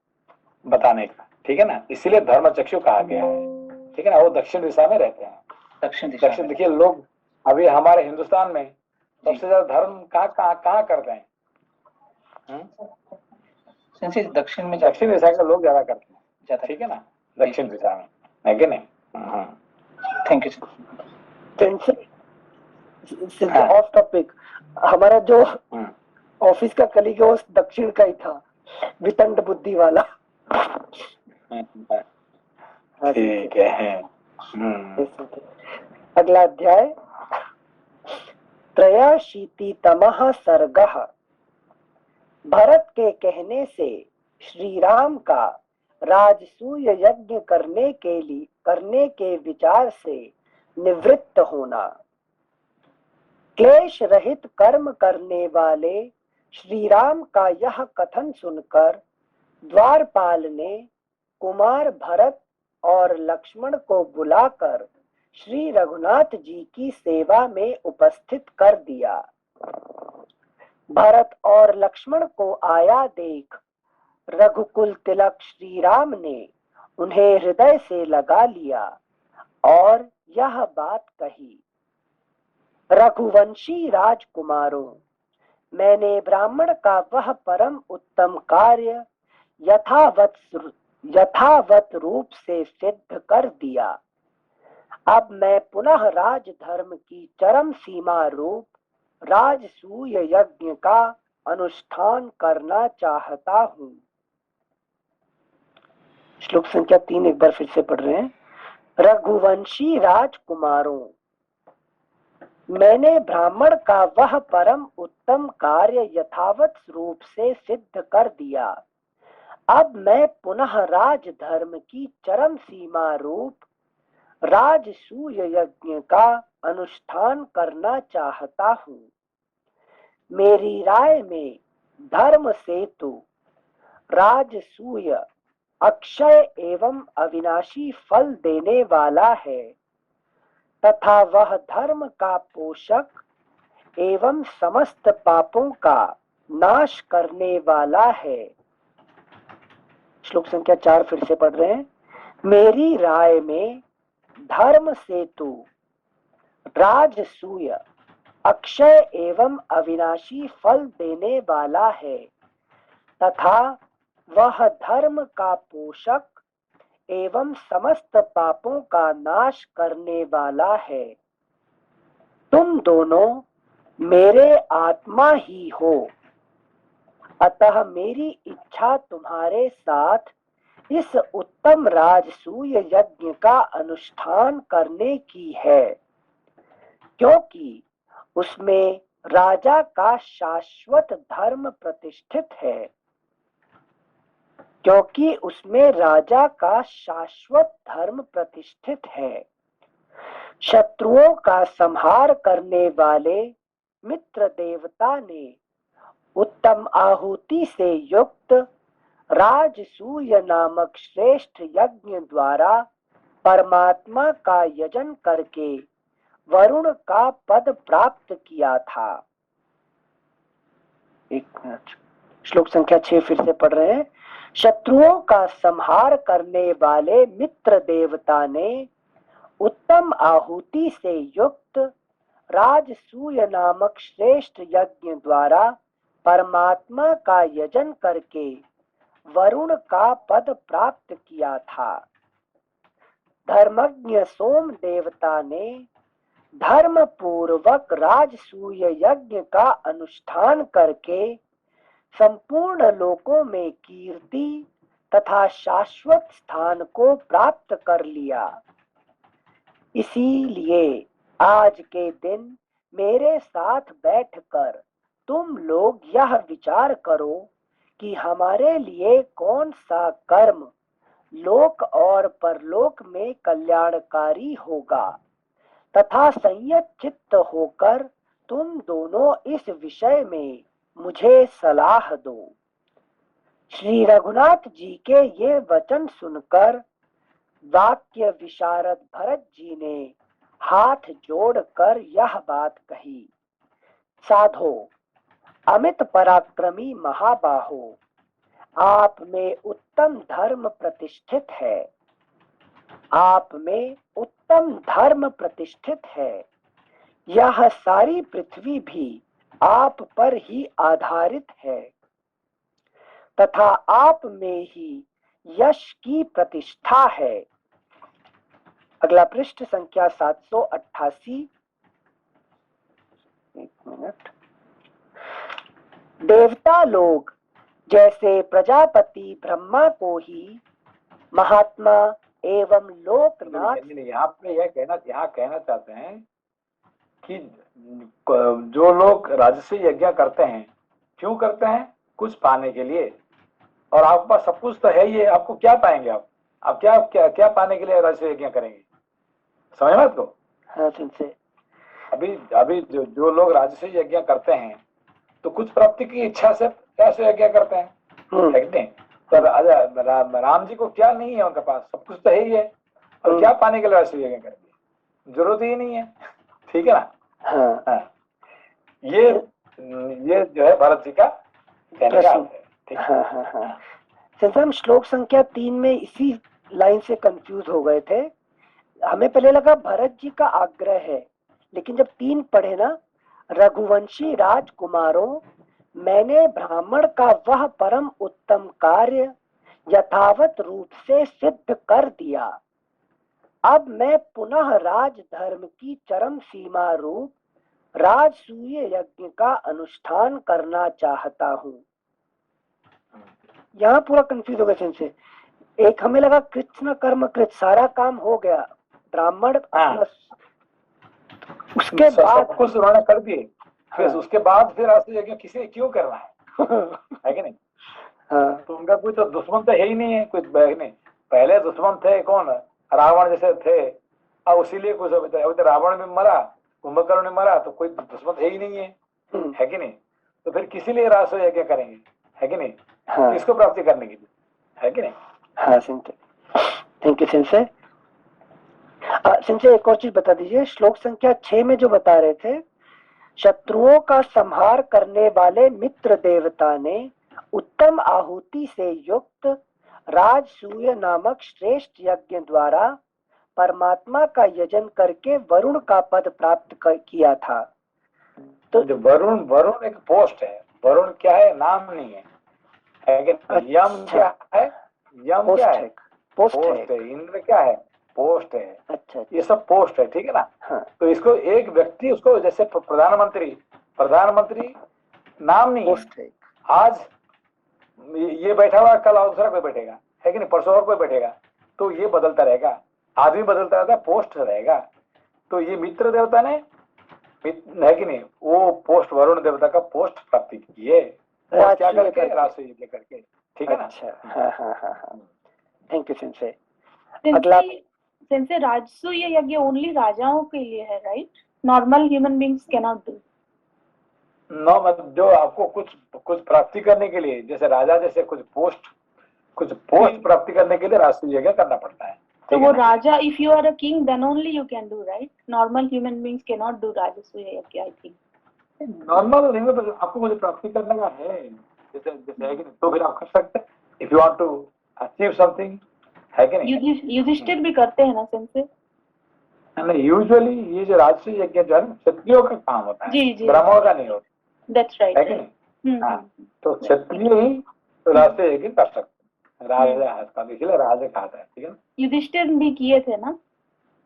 बताने का, ठीक है ना? इसीलिए धर्म चक्षु कहा गया है, ठीक है ना? वो दक्षिण दिशा में रहते हैं। दक्षिण दिशा। देखिए, लोग अभी हमारे हिंदुस्तान में सबसे ज्यादा धर्म कहाँ करते हैं? सेंसी दक्षिण में, दक्षिण दिशा के लोग ज्यादा करते हैं, ठीक है ना? दक्षिण दिशा में, है कि नहीं? Thank you. ऑफ टॉपिक, हमारा जो ऑफिस का कलीग है वो दक्षिण का ही था, वितंड बुद्धि वाला। ठीक है। अगला अध्याय त्रयाशीतितमः सर्गः। भरत के कहने से श्री राम का राजसूय यज्ञ करने के विचार से निवृत्त होना। क्लेश रहित कर्म करने वाले श्री राम का यह कथन सुनकर द्वारपाल ने कुमार भरत और लक्ष्मण को बुलाकर श्री रघुनाथ जी की सेवा में उपस्थित कर दिया। भरत और लक्ष्मण को आया देख रघुकुल तिलक श्री राम ने उन्हें हृदय से लगा लिया और यह बात कही, रघुवंशी राजकुमारों, मैंने ब्राह्मण का वह परम उत्तम कार्य यथावत रूप से सिद्ध कर दिया। अब मैं पुनः राजधर्म की चरम सीमा रूप राजसूय यज्ञ का अनुष्ठान करना चाहता हूँ। श्लोक संख्या 3 एक बार फिर से पढ़ रहे हैं। रघुवंशी राजकुमारों, मैंने ब्राह्मण का वह परम उत्तम कार्य यथावत रूप से सिद्ध कर दिया। अब मैं पुनः राजधर्म की चरम सीमा रूप राजसूय यज्ञ का अनुष्ठान करना चाहता हूँ। मेरी राय में धर्म सेतु राजसूय अक्षय एवं अविनाशी फल देने वाला है तथा वह धर्म का पोषक एवं समस्त पापों का नाश करने वाला है। श्लोक संख्या 4 फिर से पढ़ रहे हैं। मेरी राय में धर्म सेतु राजसूय अक्षय एवं अविनाशी फल देने वाला है तथा वह धर्म का पोषक एवं समस्त पापों का नाश करने वाला है। तुम दोनों मेरे आत्मा ही हो, अतः मेरी इच्छा तुम्हारे साथ इस उत्तम राजसूय यज्ञ का अनुष्ठान करने की है, क्योंकि उसमें राजा का शाश्वत धर्म प्रतिष्ठित है। क्योंकि उसमें राजा का शाश्वत धर्म प्रतिष्ठित है। शत्रुओं का संहार करने वाले मित्र देवता ने उत्तम आहुति से युक्त राजसूय नामक श्रेष्ठ यज्ञ द्वारा परमात्मा का यजन करके वरुण का पद प्राप्त किया था। एक मिनट, श्लोक संख्या 6 फिर से पढ़ रहे हैं। शत्रुओं का संहार करने वाले मित्र देवता ने उत्तम आहुति से युक्त राजसूय नामक श्रेष्ठ यज्ञ द्वारा परमात्मा का यजन करके वरुण का पद प्राप्त किया था। धर्मज्ञ सोम देवता ने धर्म पूर्वक राजसूय यज्ञ का अनुष्ठान करके संपूर्ण लोकों में कीर्ति तथा शाश्वत स्थान को प्राप्त कर लिया। इसीलिए आज के दिन मेरे साथ बैठकर तुम लोग यह विचार करो कि हमारे लिए कौन सा कर्म लोक और परलोक में कल्याणकारी होगा, तथा संयत चित्त होकर तुम दोनों इस विषय में मुझे सलाह दो। श्री रघुनाथ जी के ये वचन सुनकर वाक्य विशारद भरत जी ने हाथ जोड़कर यह बात कही। साधो, अमित पराक्रमी महाबाहो, आप में उत्तम धर्म प्रतिष्ठित है। आप में उत्तम धर्म प्रतिष्ठित है। यह सारी पृथ्वी भी आप पर ही आधारित है तथा आप में ही यश की प्रतिष्ठा है। अगला पृष्ठ संख्या 788। एक मिनट। देवता लोग जैसे प्रजापति ब्रह्मा को ही महात्मा एवं लोकनाथ। यहाँ पे यह कहना चाहते हैं कि जो लोग राजसी यज्ञ करते हैं, क्यों करते हैं? कुछ पाने के लिए। और आपके पास सब कुछ तो है ही है, आपको क्या पाएंगे? आप क्या क्या क्या पाने के लिए राजसी यज्ञ करेंगे? समझ बात को? हाँ, से अभी जो लोग राजसी यज्ञ करते हैं तो कुछ प्राप्ति की इच्छा से कैसे यज्ञ करते हैं, है कि नहीं? तो राम जी को क्या नहीं है? उनके पास सब कुछ तो है ही है, और क्या पाने के लिए राजसी यज्ञ करेंगे? जरूरत ही नहीं है। ठीक है ना? हाँ। ये जो है भरत जी का कहने का है। ठीक। हम श्लोक संख्या 3 में इसी लाइन से कंफ्यूज हो गए थे। हमें पहले लगा भरत जी का आग्रह है, लेकिन जब 3 पढ़े ना, रघुवंशी राजकुमारों, मैंने ब्राह्मण का वह परम उत्तम कार्य यथावत रूप से सिद्ध कर दिया। अब मैं पुनः राज धर्म की चरम सीमा रूप राजसूय यज्ञ का अनुष्ठान करना चाहता हूँ। यहाँ पूरा कंफ्यूज हो गया से। एक हमें लगा कृष्ण कर्म कृत, सारा काम हो गया, ब्राह्मण उसके बाद कुछ उन्होंने कर दिए। फिर उसके बाद फिर राजसूय यज्ञ किसी क्यों करना है कि नहीं? हाँ। तो उनका कोई तो दुश्मन तो है ही नहीं है, कुछ नहीं। पहले दुश्मन थे कौन? रावण जैसे थे, और इसीलिए कुछ अभी तो रावण भी मरा, कुंभकर्ण ने मरा, तो कोई दुश्मन है ही नहीं है कि नहीं? तो फिर किसी लिए राजसूय यज्ञ करेंगे, है कि नहीं? हाँ। किसको प्राप्ति करने के लिए, है कि नहीं? हाँ सिंसे, थैंक यू सिंसे। सिंसे एक और चीज बता दीजिए, श्लोक संख्या 6 में जो बता रहे थे, शत्रुओं का संहार करने वाले मित्र देवता ने उत्तम आहुति से युक्त राजसूय नामक श्रेष्ठ यज्ञ द्वारा परमात्मा का यजन करके वरुण का पद प्राप्त किया था। जो वरुण वरुण एक पोस्ट है, वरुण क्या है, नाम नहीं है कि नहीं? यम क्या है, यम पोस्ट क्या है, है, पोस्ट पोस्ट है। है। इंद्र क्या है, पोस्ट है। अच्छा ये सब पोस्ट है, ठीक है ना। हाँ तो इसको एक व्यक्ति, उसको जैसे प्रधानमंत्री, प्रधानमंत्री नाम नहीं है। पोस्ट है। आज ये बैठा हुआ, कल और दूसरा कोई बैठेगा, है कि नहीं, परसों और कोई बैठेगा, तो ये बदलता रहेगा, आदमी बदलता रहता है, पोस्ट रहेगा। तो ये मित्र देवता ने है कि नहीं, वो पोस्ट वरुण देवता का पोस्ट प्राप्ति की है, और क्या राजसूय करके, करके। राजसूय करके, ठीक है ना। अच्छा हाँ हाँ हाँ हाँ, थैंक यू सेंसे। अगला सेंसे राजसूय यज्ञ ओनली राजाओं के लिए है, right? Normal human beings can not do. No, मतलब जो आपको कुछ कुछ प्राप्ति करने के लिए, जैसे राजा जैसे कुछ पोस्ट प्राप्ति करने के लिए राजसूय यज्ञ करना पड़ता है। तो वो राजा, if you are a king then only you can do, right? Normal human beings can not do Rajasuya यज्ञ, आई थिंक। नॉर्मल नहीं, मतलब आपको मुझे प्राप्ति करने का है, जैसे जैसे है कि नहीं, तो फिर आप कर सकते हैं, if you want to achieve something, है कि नहीं। युधिष्ठिर भी करते हैं ना सेंसे? नहीं, यूजुअली ये जो राजसूय यज्ञ जो है ना, क्षत्रियों का काम होता है, जी, जी। ब्राह्मणों का नहीं होता, दैट्स राइट, है कि नहीं। हाँ, तो हम्म। क्षत्रिय ही राजसूय यज्ञ कर सकते हैं, राजा है इसका, इसलिए राजा कहा है, ठीक है ना। युधिष्ठिर भी किए थे ना?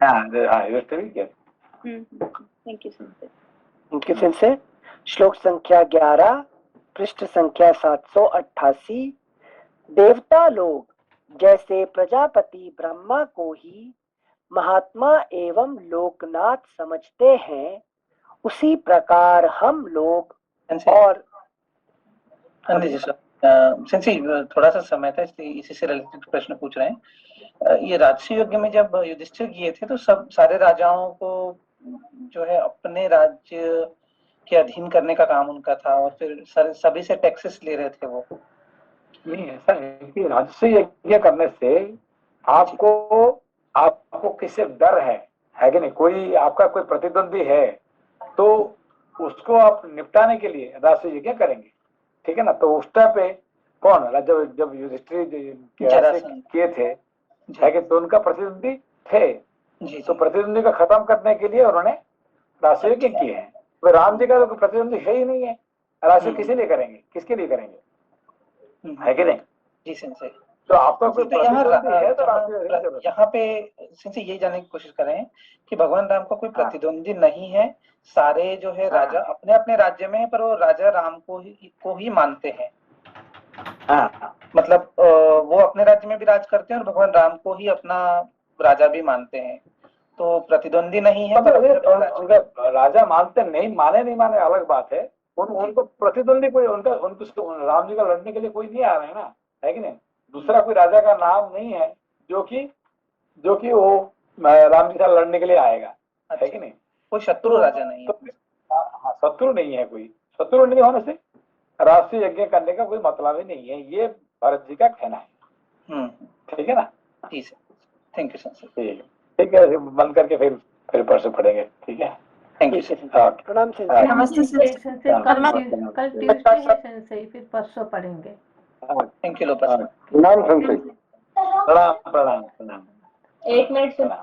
हाँ युधिष्ठिर भी किया। Thank you sensei. Thank you sensei. श्लोक संख्या 11, पृष्ठ संख्या 788। देवता लोग जैसे प्रजापति ब्रह्मा को ही महात्मा एवं लोकनाथ समझते हैं, उसी प्रकार हम लोग और सेंसी थोड़ा सा समय था, इसलिए इसी से रिलेटेड प्रश्न पूछ रहे हैं। ये राजसूय यज्ञ में जब युधिष्ठिर किए थे तो सब सारे राजाओं को जो है अपने राज्य के अधीन करने का काम उनका था, और फिर सभी से टैक्सेस ले रहे थे वो। नहीं, ऐसा है कि राजसूय यज्ञ करने से आपको किससे डर है कि नहीं, कोई आपका कोई प्रतिद्वंदी है तो उसको आप निपटाने के लिए राजसूय यज्ञ करेंगे, ठीक है ना। तो उस टाइम पे कौन, जब युधिष्ठिर किए थे, है कि, तो उनका प्रतिद्वंदी थे, तो प्रतिद्वंदी को खत्म करने के लिए उन्होंने राजसूय यज्ञ किए हैं। तो राम जी का तो प्रतिद्वंदी है ही नहीं है, राजसूय किसी लिए करेंगे, किसके लिए करेंगे, है कि नहीं। जी सेंसे। तो आपका कोई प्रतिद्वंदी है तो यहाँ पे सेंसे यही जानने की कोशिश कर रहे हैं कि भगवान राम का कोई प्रतिद्वंदी नहीं है, सारे जो है राजा अपने अपने राज्य में है, पर वो राजा राम को ही मानते हैं। मतलब वो अपने राज्य में भी राज करते हैं और भगवान राम को ही अपना राजा भी मानते हैं, तो प्रतिद्वंदी नहीं है। उनका राजा मानते नहीं माने अलग बात है, उनको प्रतिद्वंदी कोई उनको राम जी का लड़ने के लिए कोई नहीं आ रहा है ना, है कि नहीं। दूसरा कोई राजा का नाम नहीं है जो कि वो राम जी का लड़ने के लिए आएगा, है कि नहीं। कोई शत्रु राजा नहीं है। शत्रु नहीं है, कोई शत्रु नहीं होने से राष्ट्रीय यज्ञ करने का कोई मतलब ही नहीं है, ये भरत जी का कहना है, ठीक है ना। जी सर, थैंक यू सर। ठीक है, बंद करके फिर परसों पढ़ेंगे, ठीक है। Thank you sir. प्रणाम सेंसे। नमस्ते सर। कल ट्यूसडे है सेंसे, फिर परसों पढ़ेंगे। थैंक यू लोपा। प्रणाम सेंसे। प्रणाम। 1 मिनट सर।